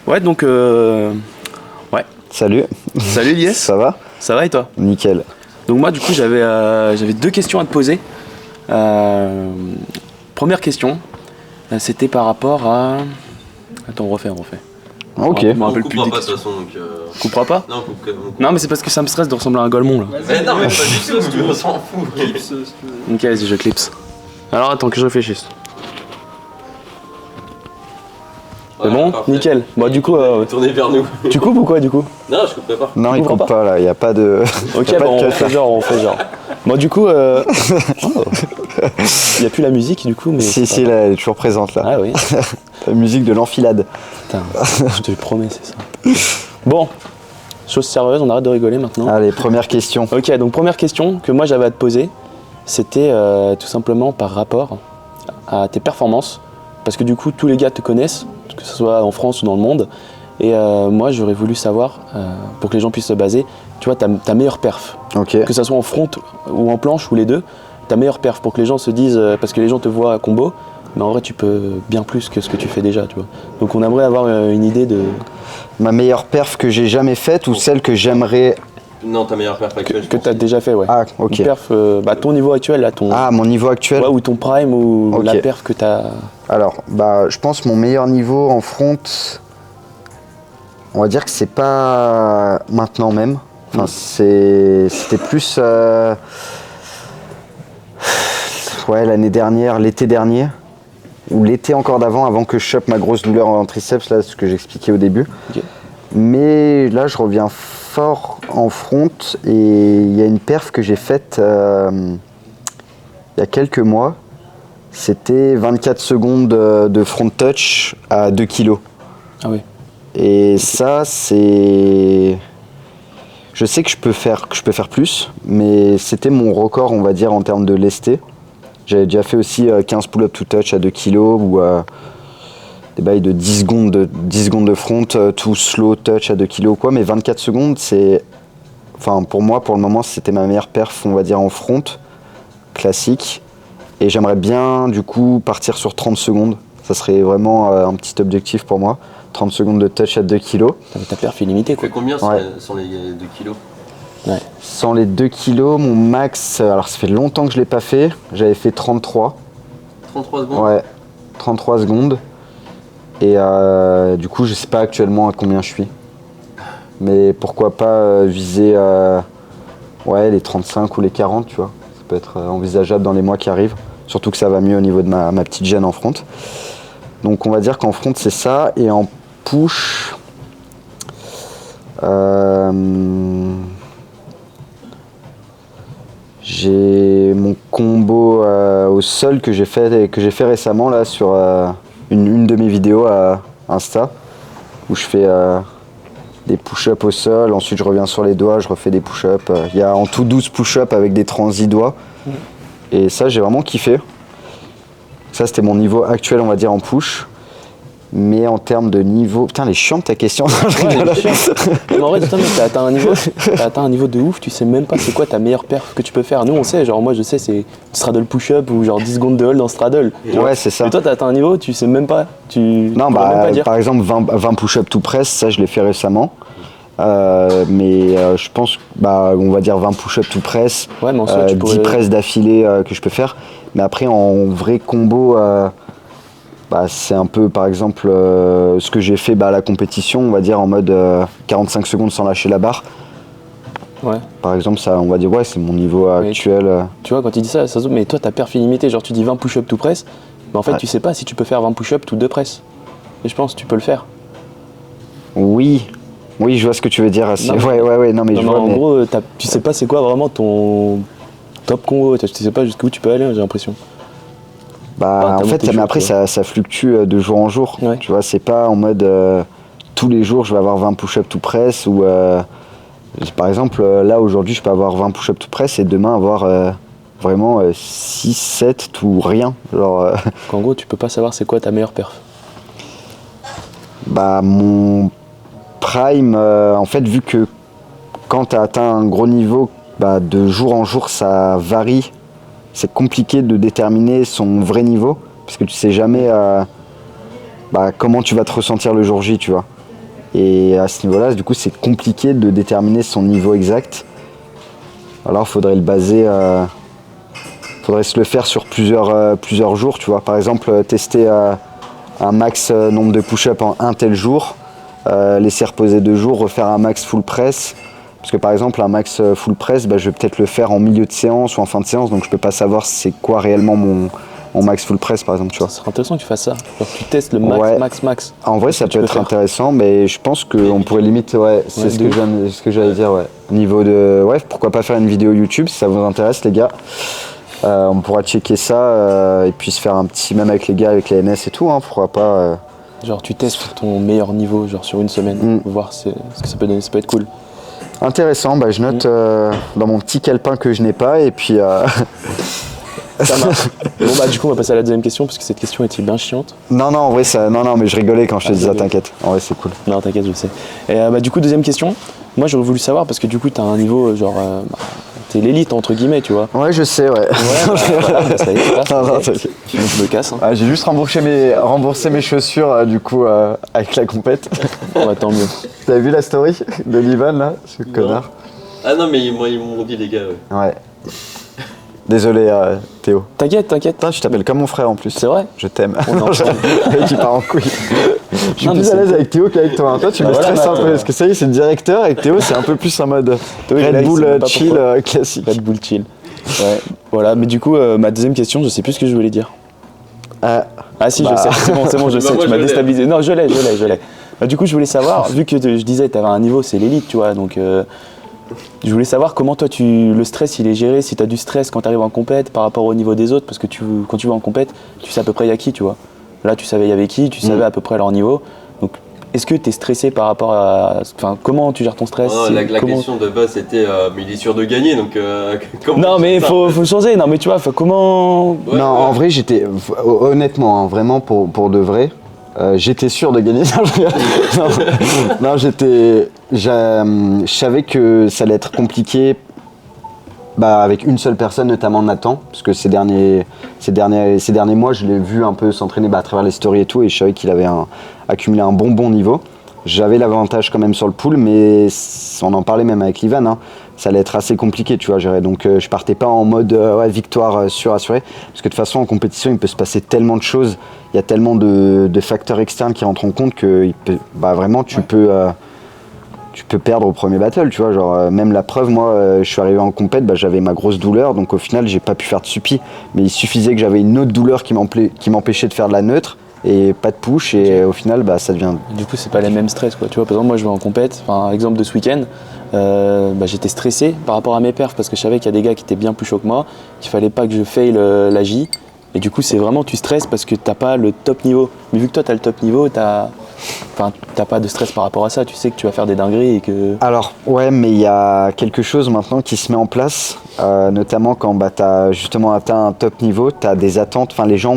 Ouais donc ouais.
Salut.
Salut Yes.
Ça va?
Ça va et toi?
Nickel.
Donc moi du coup j'avais 2 questions à te poser. Première question, c'était par rapport à... Attends on refait.
Ok.
Je me rappelle plus des
de toute
questions.
façon, donc...
On coupera pas?
Non, on coupe.
Non mais c'est parce que ça me stresse de ressembler à un Golemont là.
Mais non, mais pas du tout, on s'en fout.
Clips, si tu veux.
Ok vas-y je clipse. Alors attends que je réfléchisse. C'est bon? Nickel. Bon du coup...
Tournez vers nous.
Tu coupes ou quoi du coup?
Non, je couperai pas.
Non, il
comprends
compte pas là, il n'y a pas de.
Ok,
y a pas
bon,
de
on
cut,
fait
là.
genre. Bon, du coup, il n'y a plus la musique, du coup, mais.
Si,
c'est pas
là, elle est toujours présente là.
grave. Ah oui,
La musique de l'enfilade.
putain, je te le promets, c'est ça. Bon, chose sérieuse, on arrête de rigoler maintenant.
Allez, première question.
Ok, donc première question que moi j'avais à te poser, c'était tout simplement par rapport à tes performances. Parce que du coup, tous les gars te connaissent, que ce soit en France ou dans le monde. Et moi, j'aurais voulu savoir, pour que les gens puissent se baser, tu vois, ta meilleure perf.
Ok.
Que ça soit en front ou en planche ou les deux, ta meilleure perf pour que les gens se disent, parce que les gens te voient à combo, mais en vrai tu peux bien plus que ce que tu fais déjà, tu vois. Donc on aimerait avoir une idée de...
Ma meilleure perf que j'ai jamais faite ou celle que j'aimerais
Non, ta meilleure perf actuelle.
Que tu as déjà fait, ouais.
Ah, ok.
Une perf, ton niveau actuel, là,
mon niveau actuel.
Ouais, ou ton prime, ou
Ok.
la perf que tu as.
Alors, je pense mon meilleur niveau en front, on va dire que c'est pas maintenant même. Enfin, c'était plus l'année dernière, l'été dernier, ou l'été encore d'avant, avant que je chope ma grosse douleur en triceps, là, ce que j'expliquais au début.
Ok.
Mais là, je reviens fort en front et il y a une perf que j'ai faite il y a quelques mois. C'était 24 secondes de front touch à 2 kg.
Ah oui.
Et ça, c'est... Je sais que je peux faire plus, mais c'était mon record, on va dire, en termes de lesté. J'avais déjà fait aussi 15 pull-up to touch à 2 kg ou des bails de 10 secondes de front, tout slow touch à 2 kg ou quoi. Mais 24 secondes, c'est... Enfin, pour moi, pour le moment, c'était ma meilleure perf, on va dire, en front, classique. Et j'aimerais bien, du coup, partir sur 30 secondes. Ça serait vraiment un petit objectif pour moi. 30 secondes de touch à 2 kg.
Ta perf est limitée,
Tu fais
quoi.
combien
Ouais.
sans les 2 kilos?
Ouais.
Sans les 2 kg, mon max, alors ça fait longtemps que je ne l'ai pas fait, j'avais fait 33.
33 secondes?
Ouais, 33 secondes. Et du coup, je sais pas actuellement à combien je suis. Mais pourquoi pas viser les 35 ou les 40, tu vois. Ça peut être envisageable dans les mois qui arrivent. Surtout que ça va mieux au niveau de ma petite gêne en front. Donc on va dire qu'en front, c'est ça. Et en push... j'ai mon combo au sol que j'ai fait récemment là sur une de mes vidéos à Insta où je fais des push-ups au sol, ensuite je reviens sur les doigts, je refais des push-ups. Il y a en tout 12 push-ups avec des transis doigts et ça j'ai vraiment kiffé. Ça c'était mon niveau actuel on va dire en push. Mais en termes de niveau... Putain, elle est chiante ta question.
Mais en vrai, t'as atteint un niveau de ouf, tu sais même pas c'est quoi ta meilleure perf que tu peux faire. Nous on sait, genre moi je sais c'est straddle push-up ou genre 10 secondes de hold en straddle.
Ouais, c'est ça.
Mais toi t'as atteint un niveau, tu sais même pas.
Non,
pourrais même pas dire.
par exemple 20 push-up tout press, ça je l'ai fait récemment. Je pense, on va dire 20 push-up tout press,
Ouais, mais en soi, tu
10
pourrais...
press d'affilée que je peux faire. Mais après en vrai combo... c'est un peu par exemple ce que j'ai fait à la compétition, on va dire en mode 45 secondes sans lâcher la barre.
Ouais.
Par exemple, ça, on va dire, c'est mon niveau actuel.
Tu vois, quand tu dis ça se trouve, mais toi ta perf est limitée, genre tu dis 20 push-up tout press, mais en fait tu sais pas si tu peux faire 20 push-up tout deux press. Et je pense que tu peux le faire.
Oui, je vois ce que tu veux dire.
Non, mais en gros, tu sais pas c'est quoi vraiment ton top combo, tu sais pas jusqu'où tu peux aller, j'ai l'impression.
En fait, mais après, ça fluctue de jour en jour.
Ouais.
Tu vois, c'est pas en mode tous les jours je vais avoir 20 push-up tout press ou par exemple, là aujourd'hui, je peux avoir 20 push-up tout press et demain avoir vraiment 6, 7 tout rien. Genre,
En gros, tu peux pas savoir c'est quoi ta meilleure perf.
Mon prime, en fait, vu que quand tu as atteint un gros niveau, de jour en jour, ça varie. C'est compliqué de déterminer son vrai niveau, parce que tu sais jamais comment tu vas te ressentir le jour J, tu vois. Et à ce niveau-là, du coup, c'est compliqué de déterminer son niveau exact. Alors, faudrait le baser, faudrait se le faire sur plusieurs jours, tu vois. Par exemple, tester un max nombre de push-ups en un tel jour, laisser reposer 2 jours, refaire un max full press. Parce que par exemple, un max full press, je vais peut-être le faire en milieu de séance ou en fin de séance, donc je peux pas savoir c'est quoi réellement mon max full press, par exemple, tu vois.
Ça serait intéressant que tu fasses ça. Genre tu testes le max.
En vrai, ça peut être intéressant, mais je pense qu'on pourrait limite, c'est ce que j'allais dire, ouais. Niveau de, pourquoi pas faire une vidéo YouTube si ça vous intéresse, les gars. On pourra checker ça et puis se faire un petit, même avec les gars, avec les NS et tout, pourquoi pas.
Genre tu testes ton meilleur niveau, genre sur une semaine, voir ce que ça peut donner, ça peut être cool.
Intéressant, je note dans mon petit calepin que je n'ai pas et puis...
Ça marche. Bon du coup on va passer à la deuxième question parce que cette question était bien chiante.
Non en vrai mais je rigolais quand je te disais t'inquiète. En vrai c'est cool.
Non t'inquiète je sais. Et du coup deuxième question, moi j'aurais voulu savoir parce que du coup t'as un niveau genre... t'es l'élite entre guillemets tu vois.
Ouais je sais ouais.
Ça y est,
non,
je me casse.
J'ai juste remboursé mes chaussures du coup avec la compète.
Tant mieux.
T'as vu la story de l'Ivan là, ce connard?
Ah non, mais moi, ils m'ont dit, les gars.
Ouais. Désolé, Théo.
T'inquiète.
Putain, je t'appelle comme mon frère en plus.
C'est vrai.
Je t'aime.
On est ensemble.
Tu pars en couille. Je suis
Non, mais
plus à
c'est
l'aise
cool.
avec Théo qu'avec toi. Hein. Toi, tu me
Voilà,
stresses un
Matt,
peu. Parce que ça y est, c'est le directeur. Et Théo, c'est un peu plus en mode
Théo, il est là,
Red
il
Bull
sait même pas
chill
pourquoi.
classique.
Red Bull chill. Ouais. Voilà, mais du coup, ma deuxième question, je sais plus ce que je voulais dire. Ah si,
Bah.
je sais, c'est bon, je sais,
moi,
tu m'as
je l'ai.
déstabilisé. Non, je l'ai. Bah, du coup, je voulais savoir, vu que je disais, tu avais un niveau, c'est l'élite, tu vois, donc je voulais savoir comment toi, le stress, il est géré, si tu as du stress quand tu arrives en compète par rapport au niveau des autres, parce que quand tu vas en compète, tu sais à peu près il y a qui, tu vois. Là, tu savais il y avait qui, tu savais à peu près leur niveau. Donc, est-ce que tu es stressé par rapport à... Enfin, comment tu gères ton stress?
Non, la question de base, c'était mais il est sûr de gagner, donc comment
Non,
tu
mais
fais ça
faut changer, non, mais tu vois, comment...
Ouais,
non, en vrai, honnêtement, hein, vraiment pour de vrai, j'étais sûr de gagner. Non, je savais que ça allait être compliqué avec une seule personne, notamment Nathan, parce que ces derniers mois, je l'ai vu un peu s'entraîner à travers les stories et tout, et je savais qu'il avait accumulé un bon niveau. J'avais l'avantage quand même sur le pool, mais on en parlait même avec Livan, hein, ça allait être assez compliqué, tu vois, à gérer. Donc je partais pas en mode victoire assurée, parce que de toute façon en compétition il peut se passer tellement de choses, il y a tellement de facteurs externes qui rentrent en compte que vraiment tu peux perdre au premier battle, tu vois, genre même la preuve, moi je suis arrivé en compète, j'avais ma grosse douleur, donc au final j'ai pas pu faire de suppi, mais il suffisait que j'avais une autre douleur qui m'empêchait de faire de la neutre, et pas de push, et au final ça devient...
Du coup, c'est pas les mêmes stress, quoi. Tu vois, par exemple, moi je vais en compète, exemple de ce week-end, j'étais stressé par rapport à mes perfs parce que je savais qu'il y a des gars qui étaient bien plus chauds que moi, qu'il fallait pas que je fail la J, et du coup c'est vraiment, tu stresses parce que t'as pas le top niveau, mais vu que toi t'as le top niveau, t'as pas de stress par rapport à ça, tu sais que tu vas faire des dingueries et que...
Alors ouais, mais il y a quelque chose maintenant qui se met en place, notamment quand t'as justement atteint un top niveau, t'as des attentes, enfin les gens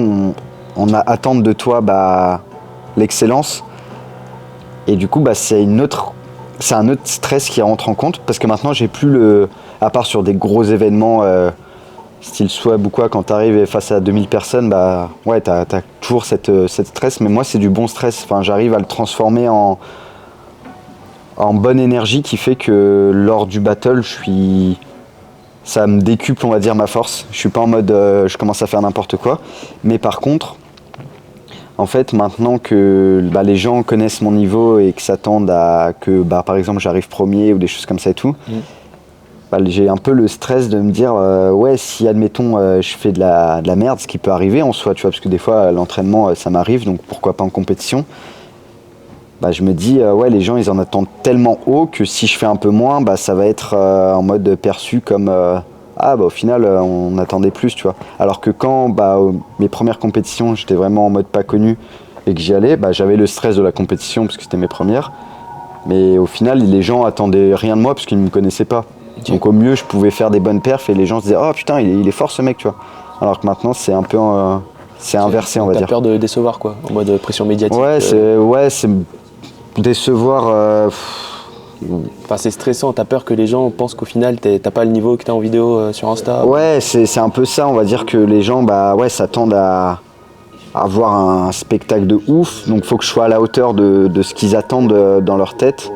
attendent de toi l'excellence, et du coup c'est un autre stress qui rentre en compte, parce que maintenant j'ai plus à part sur des gros événements style Swab ou quoi, quand t'arrives face à 2000 personnes, t'as toujours cette stress, mais moi c'est du bon stress, enfin j'arrive à le transformer en bonne énergie qui fait que lors du battle ça me décuple, on va dire, ma force. Je suis pas en mode je commence à faire n'importe quoi, mais par contre en fait, maintenant que les gens connaissent mon niveau et que s'attendent à que, par exemple, j'arrive premier ou des choses comme ça et tout, j'ai un peu le stress de me dire, si, admettons, je fais de la merde, ce qui peut arriver en soi, tu vois, parce que des fois, l'entraînement, ça m'arrive, donc pourquoi pas en compétition. Je me dis, les gens, ils en attendent tellement haut que si je fais un peu moins, ça va être en mode perçu comme... au final on attendait plus, tu vois. Alors que quand mes premières compétitions, j'étais vraiment en mode pas connu et que j'y allais, j'avais le stress de la compétition parce que c'était mes premières. Mais au final, les gens attendaient rien de moi parce qu'ils ne me connaissaient pas. Okay. Donc au mieux, je pouvais faire des bonnes perfs et les gens se disaient « Oh putain, il est fort ce mec, tu vois. » Alors que maintenant, c'est un peu c'est inversé, on va dire.
T'as peur de décevoir, quoi, en mode pression médiatique.
C'est décevoir...
Enfin, c'est stressant, t'as peur que les gens pensent qu'au final t'as pas le niveau que t'as en vidéo sur Insta.
Ouais, c'est un peu ça, on va dire que les gens s'attendent à avoir un spectacle de ouf, donc faut que je sois à la hauteur de ce qu'ils attendent dans leur tête.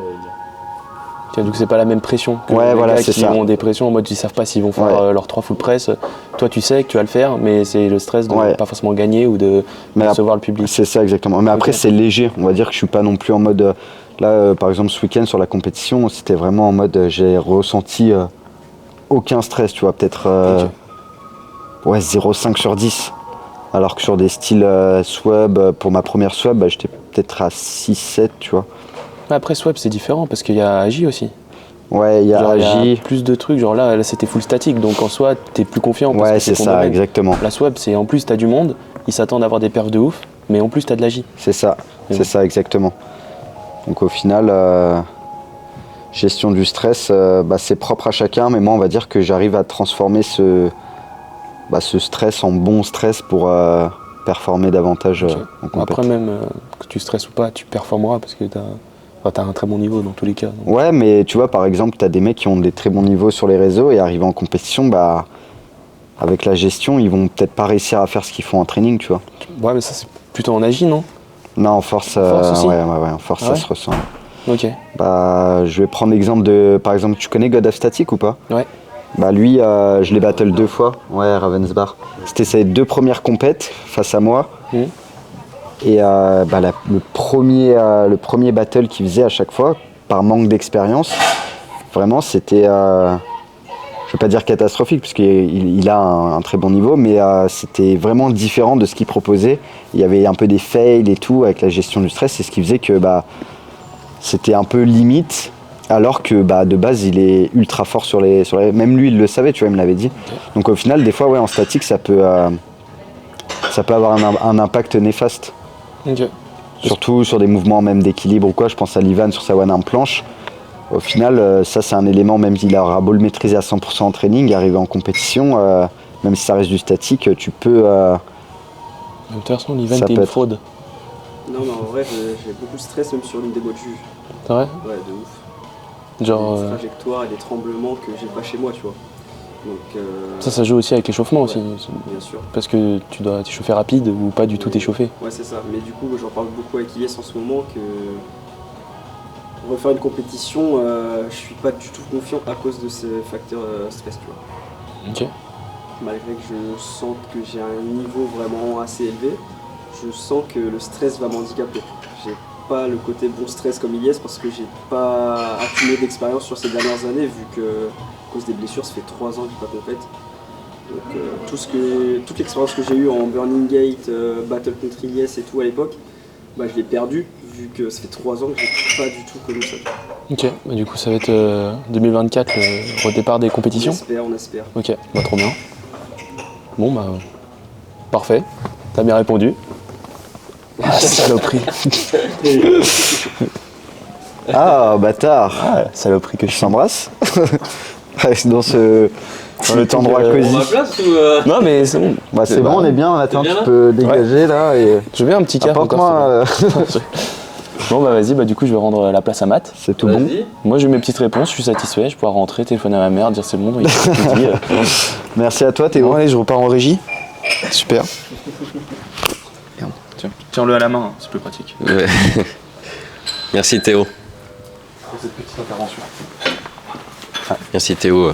Donc c'est pas la même pression que
les
gars
qui
ça. Ont des pressions en mode ils savent pas s'ils vont faire leur 3 full press. Toi tu sais que tu vas le faire, mais c'est le stress de pas forcément gagner ou de recevoir le public.
C'est ça exactement, mais après c'est léger, on va dire que je suis pas non plus en mode... Là, par exemple, ce week-end sur la compétition, c'était vraiment en mode j'ai ressenti aucun stress, tu vois, peut-être 0,5 sur 10. Alors que sur des styles Swab, pour ma première Swab, j'étais peut-être à 6-7, tu vois.
Après Swab, c'est différent parce qu'il y a Agi aussi.
Ouais, il y a Agi.
Il y a plus de trucs, genre là c'était full statique, donc en soi, t'es plus confiant.
Ouais, c'est ça, domaine. Exactement.
La Swab, c'est en plus, t'as du monde, ils s'attendent à avoir des perfs de ouf, mais en plus, t'as de l'Agi.
C'est ça, ça, exactement. Donc au final, gestion du stress, c'est propre à chacun, mais moi on va dire que j'arrive à transformer ce stress en bon stress pour performer davantage en compétition.
Après même que tu stresses ou pas, tu performeras parce que t'as un très bon niveau dans tous les cas. Donc.
Ouais, mais tu vois par exemple, t'as des mecs qui ont des très bons niveaux sur les réseaux et arrivent en compétition, avec la gestion, ils vont peut-être pas réussir à faire ce qu'ils font en training, tu vois.
Ouais, mais ça c'est plutôt en Agi, non?
Non, en force,
aussi
en force ça se ressent.
Ok.
Bah, je vais prendre l'exemple de, par exemple, tu connais God of Static ou pas?
Ouais.
Bah lui, je l'ai battle 2 fois, ouais, Ravensbar. C'était ses 2 premières compètes face à moi. Et le premier battle qu'il faisait à chaque fois, par manque d'expérience, vraiment c'était, je vais pas dire catastrophique, parce qu'il a un très bon niveau, mais c'était vraiment différent de ce qu'il proposait. Il y avait un peu des fails et tout, avec la gestion du stress, c'est ce qui faisait que c'était un peu limite. Alors que de base il est ultra fort sur les... Même lui il le savait, tu vois, il me l'avait dit. Donc au final des fois ouais, en statique ça peut avoir un impact néfaste.
Ok.
Surtout sur des mouvements même d'équilibre ou quoi, je pense à Livan sur sa one-arm planche. Au final ça c'est un élément, même s'il aura beau le maîtriser à 100% en training, arriver en compétition, même si ça reste du statique, tu peux...
De toute façon Livan t'es une fraude.
Non mais en vrai j'ai beaucoup de stress même sur l'une des modes juge.
C'est vrai?
Ouais de ouf.
Genre.
Les trajectoires et les tremblements que j'ai pas chez moi, tu vois. Donc,
ça joue aussi avec l'échauffement aussi.
Bien sûr.
Parce que tu dois t'échauffer rapide ou pas du tout t'échauffer.
Ouais, c'est ça. Mais du coup, j'en parle beaucoup avec Ilyes en ce moment que refaire une compétition, je suis pas du tout confiant à cause de ce facteur stress, tu vois.
Ok.
Malgré que je sens que j'ai un niveau vraiment assez élevé, je sens que le stress va m'handicaper. J'ai pas le côté bon stress comme Ilyes parce que j'ai pas accumulé d'expérience sur ces dernières années vu que à cause des blessures ça fait 3 ans que j'ai pas compète. Donc toute l'expérience que j'ai eue en Burning Gate, Battle contre Ilyes et tout à l'époque, je l'ai perdu vu que ça fait 3 ans que j'ai pas du tout connu ça.
Ok, du coup ça va être 2024 le redépart des compétitions.
On espère.
Ok, trop bien. Bon parfait, t'as bien répondu. Ah, saloperie.
Ah, bâtard.
Ah, saloperie que je
s'embrasse. Dans le endroit cosy.
On a place ou
Non mais c'est bon.
C'est bon, on est bien. Attends, tu peux dégager là. Et...
Je veux un petit cap
encore.
Bon vas-y, du coup je vais rendre la place à Matt.
C'est tout bon.
Moi j'ai mes petites réponses, je suis satisfait, je pourrai rentrer, téléphoner à ma mère, dire c'est bon.
Merci à toi Théo.
Bon allez, je repars en régie. Super. Tiens-le à la main, c'est plus pratique.
Ouais. Merci Théo.
Pour cette petite intervention.
Merci Théo.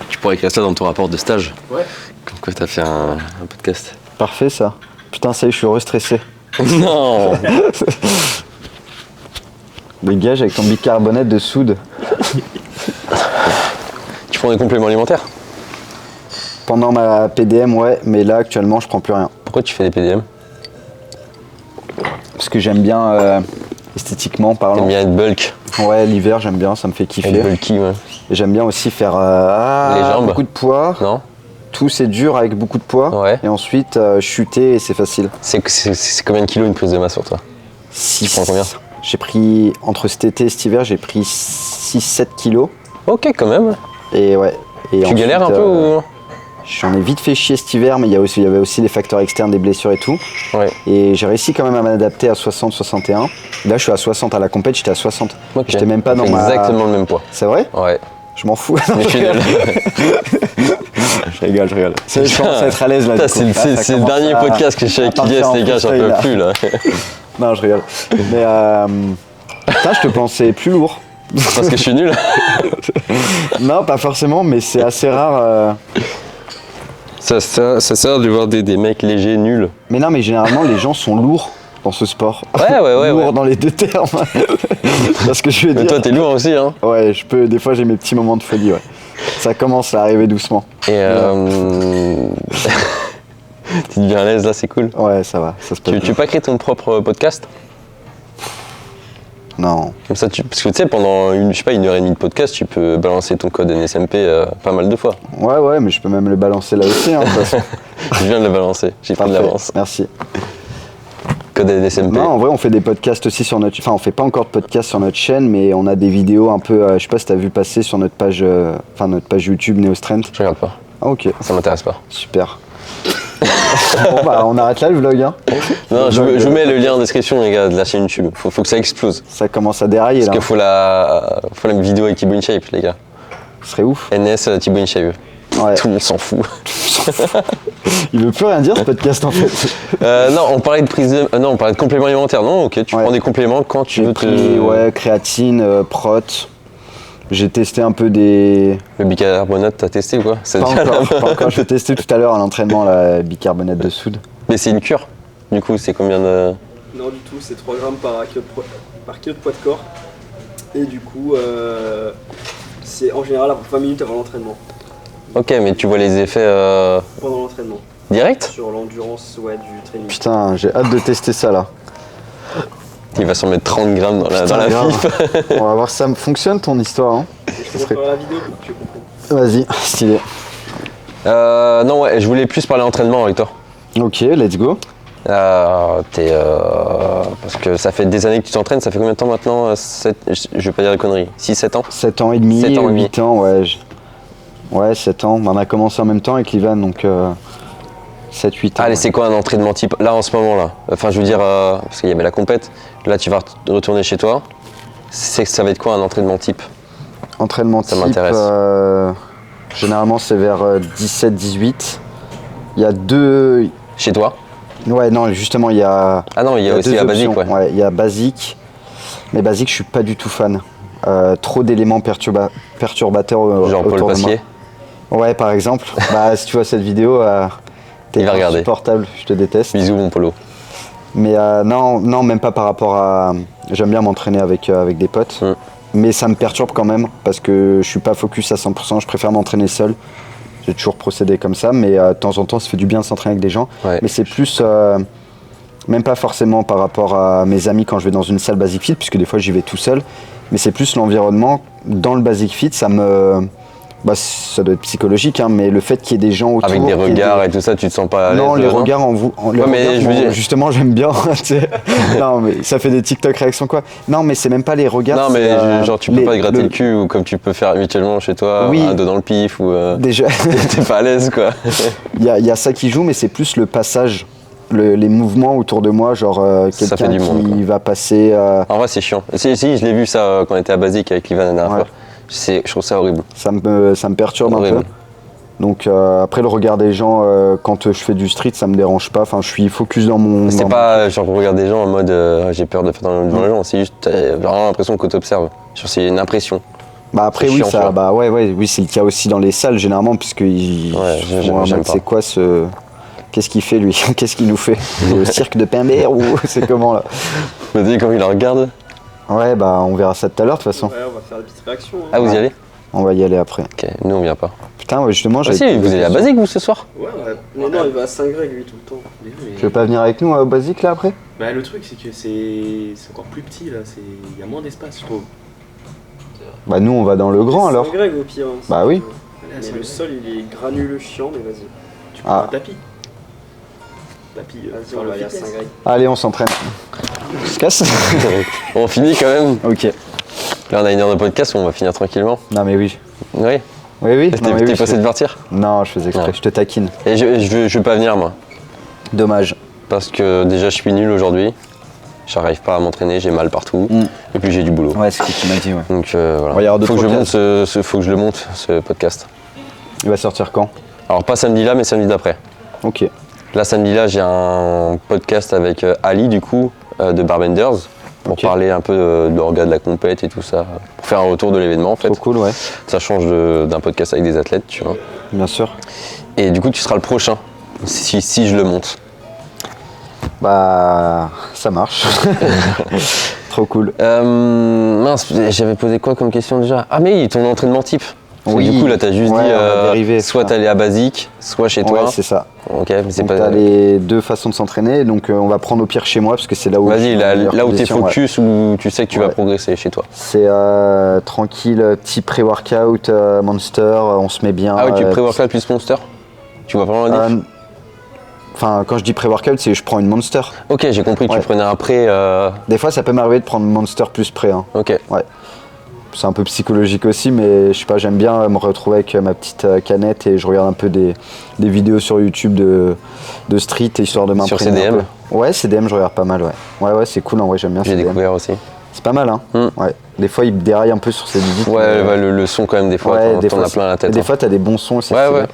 Tu pourrais écrire ça dans ton rapport de stage.
Ouais.
Comme quoi t'as fait un podcast.
Parfait ça. Putain ça y est, je suis restressé.
Non.
Dégage avec ton bicarbonate de soude.
Tu prends des compléments alimentaires?
Pendant ma PDM ouais, mais là actuellement je prends plus rien.
Pourquoi tu fais des PDM?
Parce que j'aime bien esthétiquement parlant.
J'aime bien être bulk.
Ouais, l'hiver j'aime bien, ça me fait kiffer.
Être bulky, ouais.
Et j'aime bien aussi faire
les jambes.
beaucoup de poids.
Non.
Tout c'est dur avec beaucoup de poids.
Ouais.
Et ensuite chuter et c'est facile.
C'est combien de kilos une prise de masse sur toi?
6.
Tu prends combien?
J'ai pris, entre cet été et cet hiver, j'ai pris 6-7 kilos.
Ok quand même.
Et ouais. Et
tu galères un peu ou...
J'en ai vite fait chier cet hiver, mais il y avait aussi les facteurs externes, des blessures et tout.
Ouais.
Et j'ai réussi quand même à m'adapter à 60-61. Là, je suis à 60 à la compète, j'étais à 60.
Okay.
J'étais même pas dans
exactement le même poids.
C'est vrai?
Ouais.
Je m'en fous.
Mais je suis nul.
Je rigole. Je commence à être à l'aise là.
C'est le dernier podcast que je fais avec Ilyes, les gars, j'en peux plus là.
Non, je rigole. Mais putain, je te pensais plus lourd.
Parce que je suis nul?
Non, pas forcément, mais c'est assez rare.
Ça sert de voir des mecs légers, nuls.
Mais non, mais généralement, les gens sont lourds dans ce sport.
Ouais.
Lourd dans les deux termes. Parce que je veux dire.
Mais toi, t'es lourd aussi, hein?
Ouais, des fois, j'ai mes petits moments de folie, ouais. Ça commence à arriver doucement.
Et tu deviens à l'aise là, c'est cool.
Ouais, ça va. Ça se passe
tu veux pas créer ton propre podcast?
Non.
Comme ça, parce que tu sais, pendant une heure et demie de podcast, tu peux balancer ton code NSMP pas mal de fois.
Ouais, mais je peux même le balancer là aussi. Hein,
Je viens de le balancer, j'ai pris de l'avance.
Merci.
Code NSMP.
Non, en vrai, on fait des podcasts aussi sur notre... Enfin, on fait pas encore de podcasts sur notre chaîne, mais on a des vidéos un peu... je sais pas si t'as vu passer sur notre page YouTube NeoStrength.
Je regarde pas.
Ah, ok.
Ça m'intéresse pas.
Super. Bon, on arrête là le vlog, hein.
Non, je vous mets le lien en description, les gars, de la chaîne YouTube. Faut que ça explose.
Ça commence à dérailler, là.
Parce qu'il faut la vidéo avec Thibaut InShape, les gars.
Ce serait ouf.
NS Thibaut InShape.
Ouais.
Tout le monde s'en fout.
s'en fout. Il veut plus rien dire ce podcast en fait.
Non, on parlait de compléments alimentaires. Non, ok, tu prends des compléments quand tu veux
Ouais, créatine, prot. J'ai testé un peu des...
Le bicarbonate, t'as testé ou quoi?
Pas encore, je vais tester tout à l'heure à l'entraînement, la bicarbonate de soude.
Mais c'est une cure. Du coup, c'est combien de...
Non du tout, c'est 3 grammes par kilo de poids de corps. Et du coup, c'est en général à 20 minutes avant l'entraînement.
Ok, mais tu vois les effets
Pendant l'entraînement.
direct?
Sur l'endurance du training.
Putain, j'ai hâte de tester ça là.
Il va s'en mettre 30 grammes dans la
grave.
FIF.
On va voir si ça fonctionne ton histoire. Hein.
Je te montrerai la vidéo pour que tu comprennes.
Vas-y, stylé.
Non, ouais, je voulais plus parler entraînement avec toi.
Ok, let's go.
Parce que ça fait des années que tu t'entraînes, ça fait combien de temps maintenant? Je vais pas dire de conneries. 6-7 ans?
7 ans et demi,
7 ans et demi.
8 ans, ouais. Ouais, 7 ans. On a commencé en même temps avec Ivan, donc 7-8 ans.
Allez,
ouais.
c'est quoi un entraînement type? Là, en ce moment, là. Enfin, je veux dire, parce qu'il y avait la compète. Là, tu vas retourner chez toi. Ça va être quoi un entraînement type?
Entraînement
Ça
type,
m'intéresse.
généralement c'est vers 17-18. Il y a deux...
Chez toi?
Ouais, non, justement, il y a...
Ah non, il y a aussi
deux
la basique,
options.
ouais.
Il y a basique. Mais basique, je suis pas du tout fan. Trop d'éléments perturbateurs
Genre Paul
autour de moi.
Passier.
Ouais, par exemple. Bah, si tu vois cette vidéo, t'es
Il va regarder.
insupportable, je te déteste.
Bisous, mon Polo.
Mais non, même pas par rapport à... J'aime bien m'entraîner avec des potes. Mais ça me perturbe quand même, parce que je suis pas focus à 100%, je préfère m'entraîner seul. J'ai toujours procédé comme ça, mais de temps en temps, ça fait du bien de s'entraîner avec des gens.
Ouais.
Mais c'est plus... même pas forcément par rapport à mes amis quand je vais dans une salle Basic Fit, puisque des fois j'y vais tout seul. Mais c'est plus l'environnement. Dans le Basic Fit, ça me... Bah, ça doit être psychologique, hein, mais le fait qu'il y ait des gens autour...
Avec des regards et tout ça, tu te sens pas à l'aise?
Non, les regards en vous...
mais je veux dire-
Justement, j'aime bien. Tu sais. Non, mais ça fait des TikTok réactions, quoi. Non, mais c'est même pas les regards.
Non, mais
c'est,
genre, tu peux pas te gratter le cul ou comme tu peux faire habituellement chez toi,
Oui.
un dos dans le pif ou.
Déjà,
T'es pas à l'aise, quoi.
il y a ça qui joue, mais c'est plus le passage, les mouvements autour de moi, genre
Ça fait
quelqu'un
du monde,
qui
quoi.
va passer...
En vrai, c'est chiant. Si, je l'ai vu ça quand on était à Basique avec Ivan la dernière
Ouais.
fois. Je trouve ça horrible.
ça me perturbe un
Horrible.
peu. Donc après, le regard des gens, quand je fais du street, ça me dérange pas. Enfin, je suis focus dans mon...
C'est
dans
pas genre qu'on regarde des gens en mode j'ai peur de faire dans les gens, c'est juste t'as vraiment l'impression que t'observes. Genre c'est une impression.
Bah après
C'est
oui,
chiant, tu vois.
oui, c'est le cas aussi dans les salles généralement, puisqu'ils
j'aime pas.
c'est quoi ce... Qu'est-ce qu'il fait lui? Qu'est-ce qu'il nous fait? Le cirque de Pimbert ou c'est comment là?
Vas-y, comme il la regarde.
Ouais, bah on verra ça tout à l'heure de toute façon.
Ouais, on va faire des petites réactions. Hein.
Ah, vous y allez?
On va y aller après.
Ok, nous on vient pas.
Putain, ouais, justement,
Ah
j'avais
si, vous allez à Basique vous ce soir?
Ouais. Non, il va à Saint-Greg lui tout le temps.
Tu veux pas venir avec nous au Basique là après?
Bah, le truc, c'est que c'est encore plus petit là, il y a moins d'espace, je trouve.
Bah nous on va dans le grand alors.
Saint-Greg au pire. Hein,
Bah oui.
Mais le sol il est granuleux chiant, mais vas-y.
Tu prends
Ah.
un tapis. Tapis,
Vas-y, on va aller à Saint-Greg.
Allez, on s'entraîne. On se casse?
On finit quand même.
Ok.
Là on a une heure de podcast, on va finir tranquillement.
Non mais oui.
Oui.
Oui.
T'es
Non, mais oui,
t'es
je
passé
fais-
de partir?
Non, je faisais exprès,
Ouais.
je te taquine.
Et je vais pas venir moi.
Dommage.
Parce que déjà je suis nul aujourd'hui. J'arrive pas à m'entraîner, j'ai mal partout. Et puis j'ai du boulot.
Ouais, c'est ce que tu m'as dit, ouais.
Donc voilà.
Ouais, il y aura deux,
faut que je
trois
monte faut que je le monte ce podcast.
Il va sortir quand?
Alors pas samedi là mais samedi d'après.
Ok.
Là samedi là j'ai un podcast avec Ali du coup de Barbenders pour
Ok.
parler un peu de l'orga de la compète et tout ça. Pour faire un retour de l'événement en fait.
Trop cool, ouais.
Ça change d'un podcast avec des athlètes tu vois.
Bien sûr.
Et du coup tu seras le prochain si je le monte.
Bah, ça marche. Trop cool.
Mince, j'avais posé quoi comme question déjà? Ah mais ton entraînement type. Parce que
Oui.
du coup là t'as juste
Ouais,
dit
on va dériver,
soit
c'est ça.
t'allais à Basique, soit chez toi.
Ouais, c'est ça.
Ok, mais c'est
Donc
pas.
t'as les deux façons de s'entraîner, donc on va prendre au pire chez moi parce que c'est là où... je suis
Vas-y,
en
là
meilleure
où t'es
condition, ouais.
focus, où tu sais que tu vas
Ouais.
progresser chez toi.
C'est tranquille, petit pré-workout, Monster, on se met bien.
Ah oui, tu pré-workout plus Monster? Tu vois vraiment la diff?
Enfin, quand je dis pré-workout, c'est je prends une Monster.
Ok, j'ai compris,
Ouais.
tu prenais un pré.
Des fois, ça peut m'arriver de prendre Monster plus pré. Hein.
Ok.
Ouais. C'est un peu psychologique aussi, mais je sais pas, j'aime bien me retrouver avec ma petite canette et je regarde un peu des vidéos sur YouTube de street histoire de m'imprégner.
Sur CDM?
un peu. Ouais, CDM, je regarde pas mal, ouais. Ouais, c'est cool en vrai, j'aime bien
J'ai
CDM.
découvert aussi.
C'est pas mal, hein. Ouais. Des fois, il déraille un peu sur ses visites.
Ouais, le son quand même, des fois,
Ouais, des
t'en
fois,
as plein la
et
tête.
des
hein.
fois, t'as des bons sons, c'est
Ouais,
stylé.
ouais.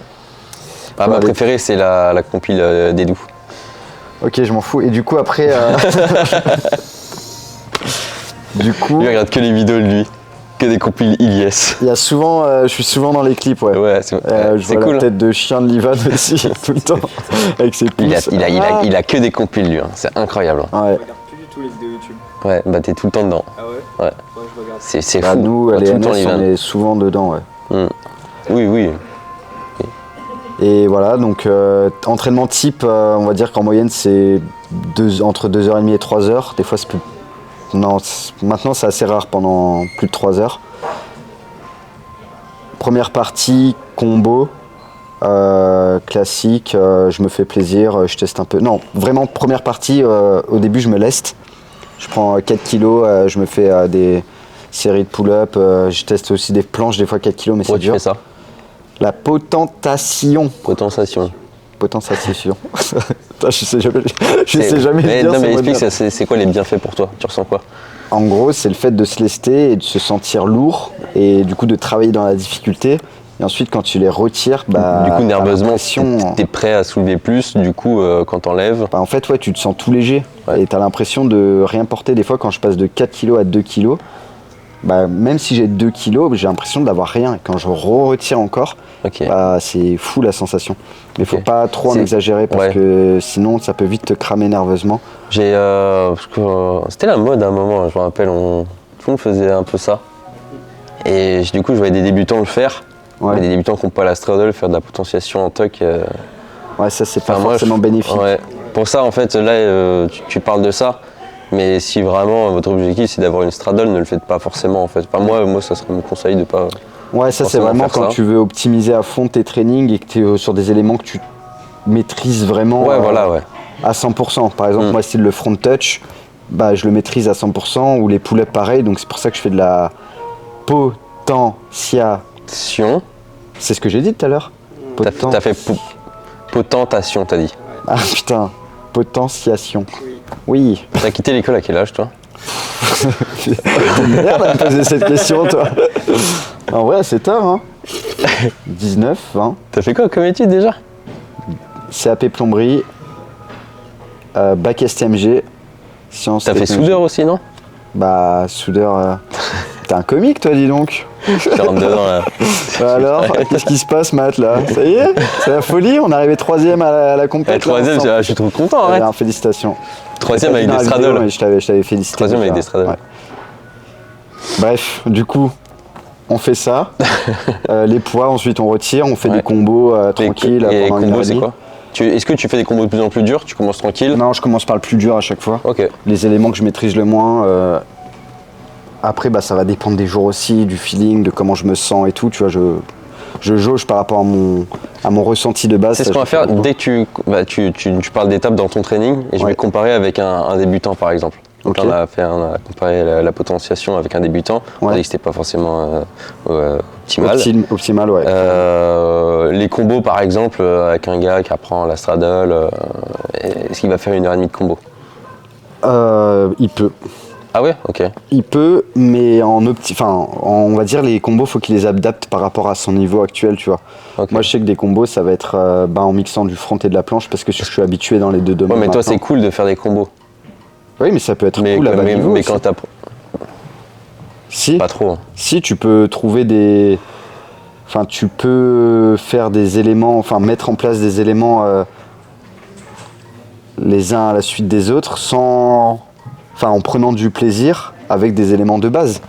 Ah, ma préférée, c'est la compile d'Edu.
Ok, je m'en fous. Et du coup, après... du coup...
Il regarde que les vidéos de lui, que des compiles Ilyes.
Il y a souvent... je suis souvent dans les clips, ouais.
Ouais, c'est
vois
cool.
La tête de chien de Livan aussi, tout le temps, avec ses pouces.
Il a que des compiles, lui. Hein. C'est incroyable.
Je regarde plus du tout les vidéos YouTube.
Ouais, bah t'es tout le temps dedans.
Ah ouais?
Ouais.
Je regarde.
C'est
Bah,
fou.
nous, les
tout le temps,
NS, on est souvent dedans, ouais.
Oui.
Et voilà, donc entraînement type, on va dire qu'en moyenne c'est entre 2h30 et 3h. Des fois c'est plus... Non, maintenant c'est assez rare pendant plus de 3 heures. Première partie, combo, classique, je me fais plaisir, je teste un peu. Non, vraiment première partie, au début je me leste. Je prends 4 kilos, je me fais des séries de pull-up, je teste aussi des planches, des fois 4 kilos, mais c'est dur.
Tu fais ça?
La potentation.
Potentiation.
Je sais jamais le dire.
Non, mais explique, c'est quoi les bienfaits pour toi? Tu ressens quoi?
En gros, c'est le fait de se lester et de se sentir lourd et du coup de travailler dans la difficulté. Et ensuite, quand tu les retires, bah.
Du coup, nerveusement, t'es prêt à soulever plus. Du coup, quand t'enlèves.
Bah, en fait, ouais, tu te sens tout léger.
Ouais.
Et t'as l'impression de rien porter. Des fois, quand je passe de 4 kilos à 2 kilos, bah, même si j'ai 2 kilos, j'ai l'impression d'avoir rien. Et quand je retire encore, bah, c'est fou la sensation. Mais faut pas trop en exagérer parce que sinon ça peut vite te cramer nerveusement.
C'était la mode à un moment, je me rappelle, tout le monde faisait un peu ça. Et du coup, je voyais des débutants le faire.
Ouais.
Des débutants qui n'ont pas la straddle, faire de la potentiation en tuck.
Ouais, ça c'est pas forcément bénéfique.
Ouais. Pour ça, en fait, là, tu parles de ça. Mais si vraiment votre objectif c'est d'avoir une straddle, ne le faites pas forcément en fait. Enfin, moi ça serait mon conseil de pas.
Ouais, ça c'est vraiment quand tu veux optimiser à fond tes trainings et que tu es sur des éléments que tu maîtrises vraiment à 100%. Par exemple, moi, style le front touch, bah, je le maîtrise à 100%, ou les pull-ups pareil, donc c'est pour ça que je fais de la potentiation. C'est ce que j'ai dit tout à l'heure.
T'as fait potentation, t'as dit.
Ah putain, potentiation. Oui.
T'as quitté l'école à quel âge, toi?
Merde à me poser cette question, toi. En vrai, c'est tard, hein. 19, 20.
T'as fait quoi comme étude déjà?
CAP plomberie, bac STMG, sciences.
T'as fait soudeur aussi, non?
Bah, soudeur. T'es un comique, toi, dis donc.
Je rentre dedans, là.
Bah alors, qu'est-ce qui se passe, Matt, là? Ça y est, c'est la folie, on est arrivé 3ème à la compétition.
3ème, je suis trop content, arrête.
Félicitations.
3ème avec des straddles.
Je t'avais félicité.
3ème avec des straddles.
Ouais. Bref, du coup, on fait ça. Les poids, ensuite on retire, on fait des combos tranquilles.
Et les combos, c'est quoi? Est-ce que tu fais des combos de plus en plus durs? Tu commences tranquille?
Non, je commence par le plus dur à chaque fois.
Ok.
Les éléments que je maîtrise le moins. Après, bah, ça va dépendre des jours aussi, du feeling, de comment je me sens et tout. Tu vois, je jauge par rapport à mon ressenti de base.
C'est ce qu'on va faire dès que tu parles d'étapes dans ton training et je vais comparer avec un débutant par exemple. Donc on a comparé la potentiation avec un débutant. On a dit que c'était pas forcément optimal.
Optimal, ouais.
Les combos par exemple avec un gars qui apprend la straddle, est-ce qu'il va faire 1h30 de combo?
Il peut.
Ah ouais, ok.
Il peut, mais on va dire les combos, faut qu'il les adapte par rapport à son niveau actuel, tu vois. Okay. Moi, je sais que des combos, ça va être en mixant du front et de la planche parce que je suis habitué dans les deux domaines.
Ouais, mais toi, c'est cool de faire des combos.
Oui, mais ça peut être cool à bas niveau.
Mais quand t'as...
Si.
Pas trop.
Si, tu peux trouver des... Enfin, tu peux faire des éléments, mettre en place des éléments les uns à la suite des autres en prenant du plaisir avec des éléments de base.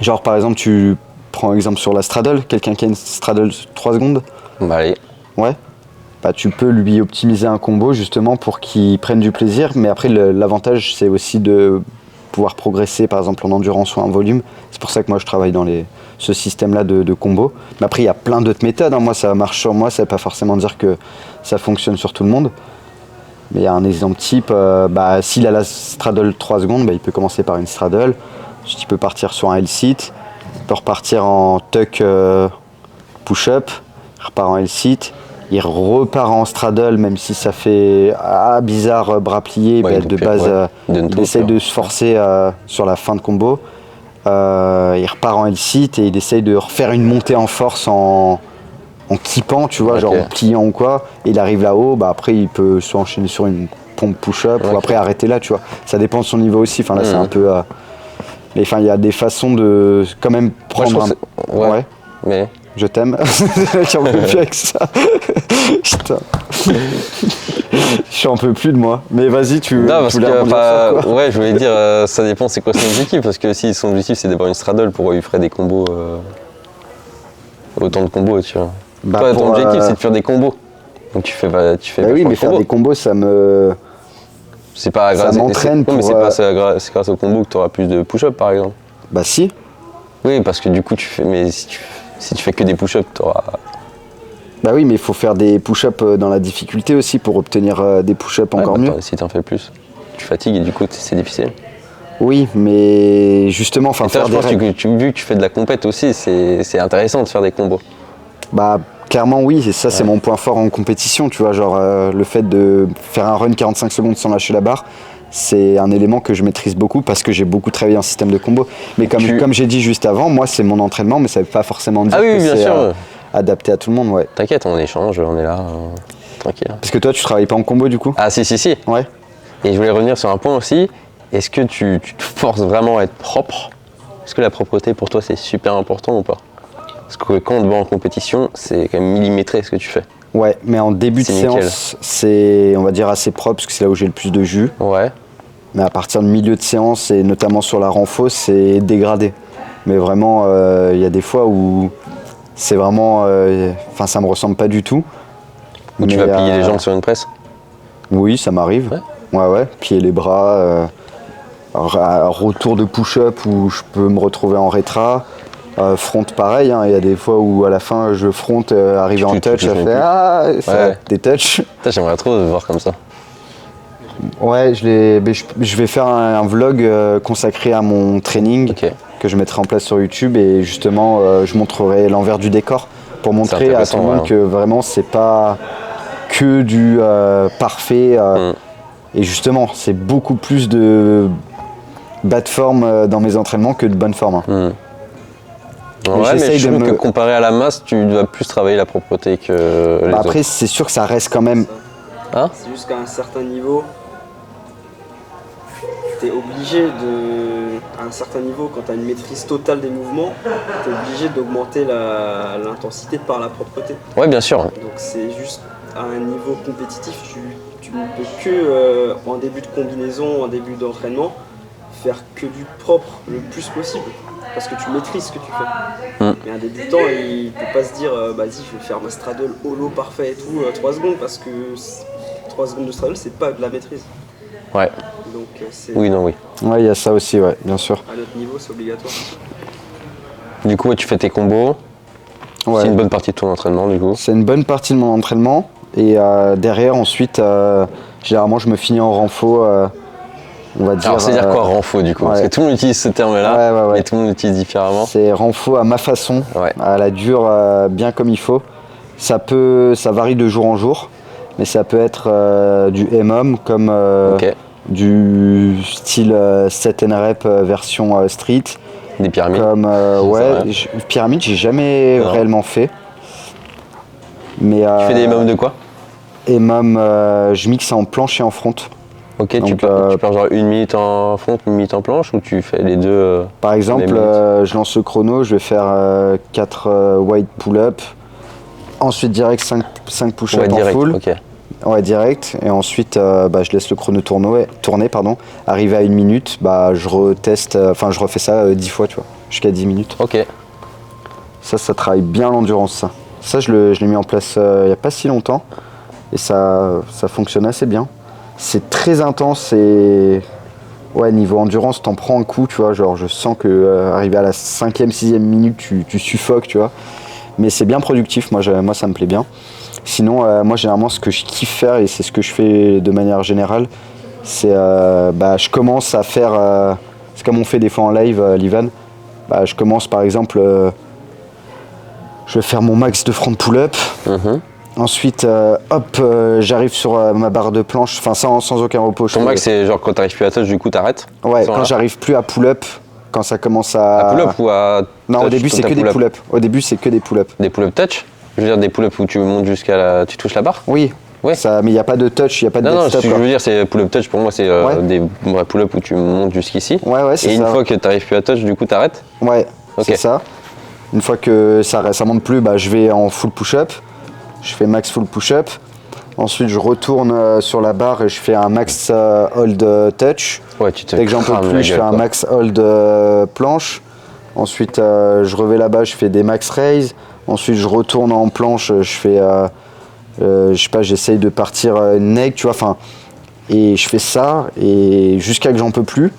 Genre par exemple, tu prends exemple sur la straddle, quelqu'un qui a une straddle 3 secondes.
Bah allez.
Ouais. Bah tu peux lui optimiser un combo justement pour qu'il prenne du plaisir, mais après l'avantage c'est aussi de pouvoir progresser par exemple en endurance ou en volume. C'est pour ça que moi je travaille dans ce système-là de combo. Mais après il y a plein d'autres méthodes, hein. Moi ça marche sur moi, ça veut pas forcément dire que ça fonctionne sur tout le monde. Mais il y a un exemple type, s'il a la straddle 3 secondes, il peut commencer par une straddle. Ensuite, il peut partir sur un L-sit. Il peut repartir en tuck push-up. Il repart en L-sit. Il repart en straddle, même si ça fait bizarre bras pliés. De base, il essaye de se forcer sur la fin de combo. Il repart en L-sit et il essaye de refaire une montée en force en en kippant, tu vois, genre en pliant ou quoi, et il arrive là-haut, bah après il peut soit enchaîner sur une pompe push-up ou après arrêter là, tu vois. Ça dépend de son niveau aussi, enfin là c'est un peu... mais enfin il y a des façons de quand même prendre
ouais. Mais...
Je t'aime. J'en peux plus avec ça. Putain. J'en peux plus de moi. Mais vas-y,
non, parce que, ouais, je voulais dire, ça dépend c'est quoi son objectif. Parce que si son objectif c'est d'avoir une straddle, pourquoi il ferait des combos autant de combos, tu vois.
Bah,
toi, ton objectif c'est de faire des combos. Donc tu fais
oui, mais faire des combos, ça me...
C'est pas grâce,
ça m'entraîne pour...
mais c'est grâce au combo que tu auras plus de push-up par exemple.
Bah si.
Oui, parce que du coup tu fais... Mais si tu fais que des push-ups, tu auras...
Bah oui, mais il faut faire des push-ups dans la difficulté aussi pour obtenir des push-ups encore mieux.
Si tu en fais plus, tu fatigues et du coup c'est difficile.
Oui, mais justement, enfin faire
je pense que vu que tu fais de la compète aussi, c'est intéressant de faire des combos.
Bah clairement oui, et ça c'est mon point fort en compétition, tu vois, genre le fait de faire un run 45 secondes sans lâcher la barre, c'est un élément que je maîtrise beaucoup parce que j'ai beaucoup travaillé un système de combo. Mais comme j'ai dit juste avant, moi c'est mon entraînement, mais ça veut pas forcément dire que c'est adapté à tout le monde, ouais.
T'inquiète, on échange, on est là, tranquille.
Parce que toi tu travailles pas en combo du coup?
Ah si.
Ouais.
Et je voulais revenir sur un point aussi, est-ce que tu te forces vraiment à être propre? Est-ce que la propreté pour toi c'est super important ou pas? Parce que quand on te voit en compétition, c'est quand même millimétré ce que tu fais.
Ouais, mais en début de séance, c'est, on va dire, assez propre, parce que c'est là où j'ai le plus de jus.
Ouais.
Mais à partir de milieu de séance, et notamment sur la renfo, c'est dégradé. Mais vraiment, il y a des fois où c'est vraiment... Enfin, ça me ressemble pas du tout.
Ou tu vas plier les jambes sur une presse?
Oui, ça m'arrive. Ouais. Plier les bras. Retour de push-up où je peux me retrouver en rétra. Front pareil, il y a des fois où à la fin je front, arrivé en touch, ça fait des touchs.
J'aimerais trop te voir comme ça.
Ouais, je vais faire un vlog consacré à mon training que je mettrai en place sur YouTube et justement je montrerai l'envers du décor pour montrer à tout le monde que vraiment c'est pas que du parfait et justement c'est beaucoup plus de bas de forme dans mes entraînements que de bonne forme.
Mais je trouve que comparé à la masse, tu dois plus travailler la propreté que les autres.
Après, c'est sûr que ça reste quand même...
C'est juste qu'à un certain niveau, t'es obligé à un certain niveau, quand t'as une maîtrise totale des mouvements, t'es obligé d'augmenter l'intensité par la propreté.
Ouais, bien sûr.
Donc c'est juste à un niveau compétitif, tu ne peux que, en début de combinaison, en début d'entraînement, faire que du propre le plus possible. Parce que tu maîtrises ce que tu fais. Mais un débutant, il ne peut pas se dire vas-y, je vais faire ma straddle holo parfait et tout, 3 secondes, parce que 3 secondes de straddle, c'est pas de la maîtrise.
Ouais.
Donc c'est...
Oui.
Ouais, il y a ça aussi, ouais, bien sûr.
À notre niveau, c'est obligatoire.
Du coup, tu fais tes combos. Ouais. C'est une bonne partie de ton entraînement, du coup.
C'est une bonne partie de mon entraînement. Et derrière, ensuite, généralement, je me finis en renfo. On va dire,
alors c'est-à-dire quoi renfo du coup? Parce que tout le monde utilise ce terme-là, mais tout le monde l'utilise différemment.
C'est renfo à ma façon, à la dure, bien comme il faut. Ça varie de jour en jour, mais ça peut être du MM comme du style 7 rep version street.
Des pyramides?
Comme, pyramide, j'ai jamais réellement fait. Mais,
tu fais des MM de quoi?
MM, je mixe en planche et en front.
Ok, donc, tu pars genre 1 minute en front, 1 minute en planche ou tu fais les deux?
Par exemple, je lance le chrono, je vais faire 4 wide pull-up, ensuite direct 5 push-up en full. Ouais, direct. Et ensuite, je laisse le chrono tourner, arrivé à 1 minute, je reteste, je refais ça 10 fois, tu vois, jusqu'à 10 minutes.
Ok.
Ça travaille bien l'endurance, ça. Ça, je l'ai mis en place il n'y a pas si longtemps et ça fonctionne assez bien. C'est très intense et niveau endurance, t'en prends un coup, tu vois, genre je sens que arrivé à la 5e, 6e minute, tu suffoques, tu vois. Mais c'est bien productif, moi ça me plaît bien. Sinon, moi généralement ce que je kiffe faire, et c'est ce que je fais de manière générale, c'est je commence à faire, c'est comme on fait des fois en live, l'Ivan, je commence par exemple, je vais faire mon max de front pull-up. Ensuite, j'arrive sur ma barre de planche, sans aucun repos.
Ton max, c'est genre quand t'arrives plus à touch, du coup t'arrêtes?
Ouais, quand j'arrive plus à pull-up, quand ça commence à...
À pull-up ou à...
Non, au début c'est que des pull-up. Au début c'est que des pull-up.
Des pull-up touch? Je veux dire des pull-ups où tu montes tu touches la barre?
Oui.
Ouais.
Mais il n'y a pas de touch, il n'y a pas de
Non,
stop.
ce que je veux dire, c'est pull-up touch, pour moi, c'est des vrais pull-ups où tu montes jusqu'ici.
Ouais, c'est ça.
Et une fois que tu n'arrives plus à touch, du coup, tu arrêtes?
Ouais, c'est ça. Une fois que ça monte plus, je vais en full push-up. Je fais max full push-up. Ensuite, je retourne sur la barre et je fais un max hold touch.
Ouais, tu te
Dès que j'en peux plus, je fais un max hold planche. Ensuite, je revais la barre, je fais des max raise. Ensuite, je retourne en planche, je fais... je sais pas, j'essaye de partir neck, tu vois, et je fais ça, et jusqu'à que j'en peux plus.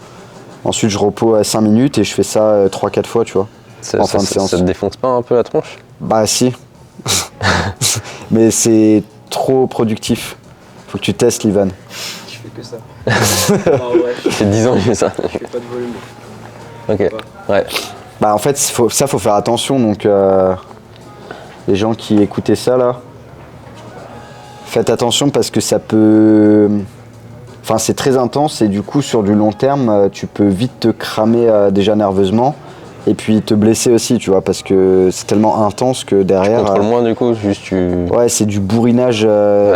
Ensuite, je repose à 5 minutes et je fais ça 3-4 fois, tu vois, en fin de séance.
Ça te défonce pas un peu la tronche?
Bah si. Mais c'est trop productif. Faut que tu testes, Livan.
Je fais que ça. Non, ouais.
Ça fait 10 ans que je fais ça.
Je fais pas de volume.
Ok, ouais.
Bah en fait, faut faire attention, donc les gens qui écoutaient ça là, faites attention parce que ça peut... Enfin, c'est très intense et du coup, sur du long terme, tu peux vite te cramer déjà nerveusement et puis te blesser aussi, tu vois, parce que c'est tellement intense que derrière...
Tu contrôles moins du coup, juste tu...
Ouais, c'est du bourrinage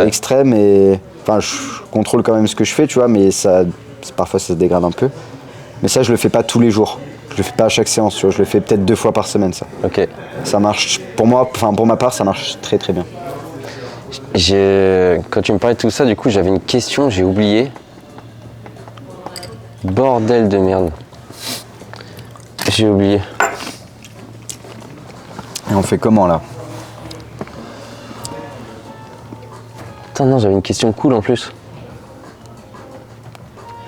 extrême et... Enfin, je contrôle quand même ce que je fais, tu vois, mais parfois ça se dégrade un peu. Mais ça, je le fais pas tous les jours. Je le fais pas à chaque séance, tu vois, je le fais peut-être 2 fois par semaine, ça.
Ok.
Ça marche, pour ma part, ça marche très très bien.
Quand tu me parlais de tout ça, du coup, j'avais une question, j'ai oublié. Bordel de merde. J'ai oublié.
Et on fait comment là?
Putain, non, j'avais une question cool en plus.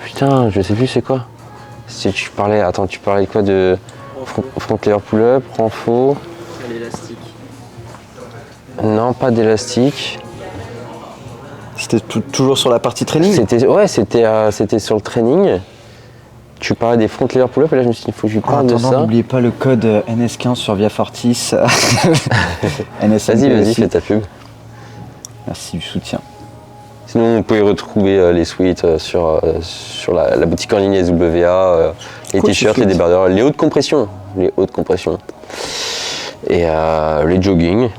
Putain, je sais plus c'est quoi. Si tu parlais de quoi, de front lever pull-up, renfo?
L'élastique.
Non, pas d'élastique.
C'était toujours sur la partie training?
C'était sur le training. Tu parlais des front lever pull-up et là je me suis dit, il faut que je lui parle de ça.
N'oubliez pas le code NS15 sur Via Fortis.
Vas-y, fais ta pub.
Merci du soutien.
Sinon, vous pouvez retrouver les suites sur la boutique en ligne SWA, les t-shirts, les débardeurs, les hautes compressions. Et les jogging.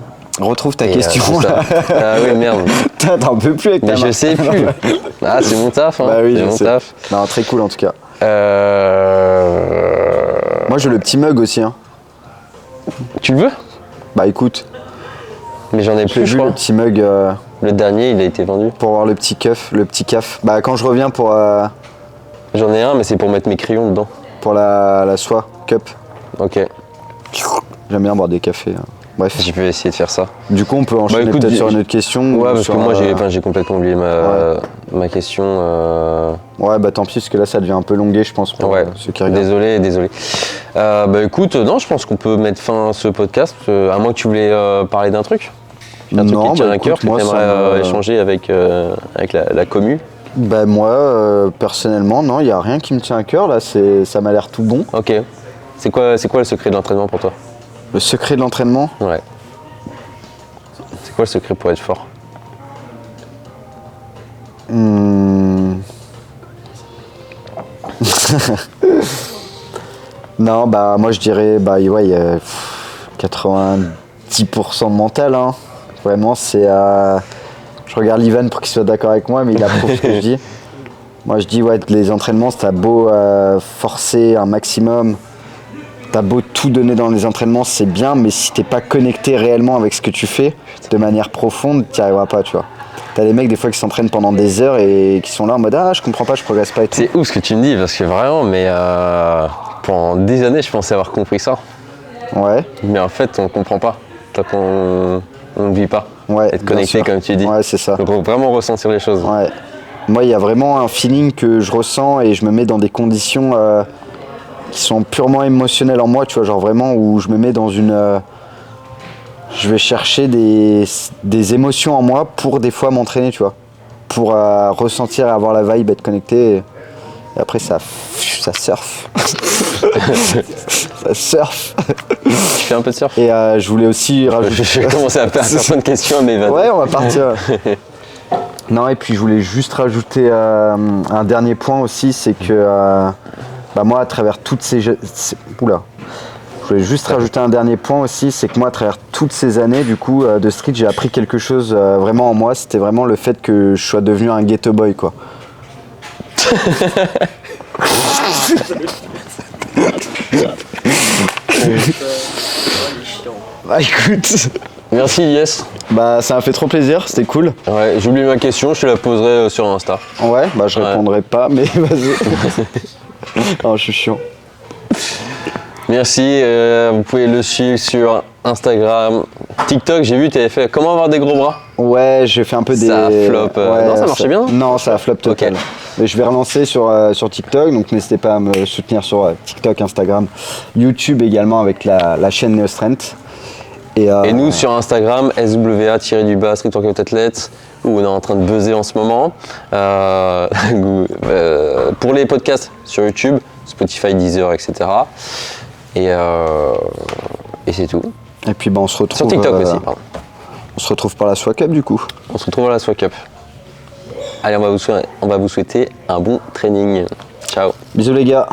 Retrouve ta question.
Ah oui, merde.
T'en peux plus avec ta
main. Mais je sais plus. Ah, c'est mon taf. Hein.
Bah oui,
c'est mon taf.
Non, très cool en tout cas. Moi, j'ai le petit mug aussi. Hein.
Tu le veux?
Bah écoute.
Mais j'en ai plus, je crois.
Le petit mug.
Le dernier, il a été vendu.
Pour avoir le petit caf. Bah quand je reviens pour...
J'en ai un, mais c'est pour mettre mes crayons dedans.
Pour la soie cup.
Ok.
J'aime bien boire des cafés. Bref.
Je vais essayer de faire ça.
Du coup, on peut enchaîner peut-être sur une autre question.
Ouais, parce que moi, j'ai complètement oublié ma question.
Ouais, bah tant pis, parce que là, ça devient un peu longué, je pense, pour ceux qui regardent.
Désolé. Bah écoute, non, je pense qu'on peut mettre fin à ce podcast, à moins que tu voulais parler d'un truc. Un truc qui te tient à cœur, que tu aimerais échanger avec la commu.
Bah moi, personnellement, non, il n'y a rien qui me tient à cœur, là, ça m'a l'air tout bon.
Ok. C'est quoi le secret de l'entraînement pour toi?
Le secret de l'entraînement?
Ouais. C'est quoi le secret pour être fort?
Non, bah moi je dirais, il y a 90% de mental, hein. Vraiment, c'est... Je regarde Livan pour qu'il soit d'accord avec moi, mais il approuve ce que je dis. Moi je dis, les entraînements, t'as beau forcer un maximum, t'as beau tout donner dans les entraînements, c'est bien, mais si t'es pas connecté réellement avec ce que tu fais, de manière profonde, t'y arriveras pas, tu vois. T'as des mecs des fois qui s'entraînent pendant des heures et qui sont là en mode je comprends pas, je progresse pas et tout.
C'est ouf ce que tu me dis, parce que vraiment, mais pendant des années, je pensais avoir compris ça.
Ouais.
Mais en fait, on comprend pas, tant qu'on ne vit pas.
Ouais,
être connecté, comme tu dis.
Ouais, c'est ça.
Donc, on peut vraiment ressentir les choses.
Ouais. Moi, il y a vraiment un feeling que je ressens et je me mets dans des conditions qui sont purement émotionnelles en moi, tu vois, genre vraiment où je me mets dans une... je vais chercher des émotions en moi pour des fois m'entraîner, tu vois. Pour ressentir et avoir la vibe, être connecté. Et après, ça surfe. Ça surfe.
Tu fais un peu de surf?
Et je voulais aussi rajouter...
Je vais commencer à faire certaines questions, mais vas-y.
Ouais, on va partir. Non, et puis je voulais juste rajouter un dernier point aussi, c'est que moi, à travers toutes ces... Oula. Je voulais juste rajouter un dernier point aussi, c'est que moi, à travers toutes ces années du coup de street, j'ai appris quelque chose vraiment en moi. C'était vraiment le fait que je sois devenu un ghetto boy, quoi. Bah écoute.
Merci Yes.
Bah ça m'a fait trop plaisir, c'était cool.
Ouais, j'oublie ma question, je te la poserai sur Insta.
Ouais, bah je répondrai pas, mais vas-y. Oh, je suis chiant.
Merci, vous pouvez le suivre sur Instagram, TikTok. J'ai vu, tu avais fait comment avoir des gros bras.
Ouais, j'ai fait un peu des...
Ça flop. Non, ça marchait bien.
Non, ça a flop total. Okay. Mais je vais relancer sur TikTok, donc n'hésitez pas à me soutenir sur TikTok, Instagram, YouTube également avec la chaîne Neo Strength.
Et nous sur Instagram, SWA-du-bas Street Workout Athlete, où on est en train de buzzer en ce moment. Pour les podcasts sur YouTube, Spotify, Deezer, etc. Et c'est tout.
Et puis on se retrouve
sur TikTok aussi, pardon.
On se retrouve par la SWA Cup du coup.
On se retrouve à la SWA Cup. Allez, on va vous souhaiter un bon training. Ciao.
Bisous les gars.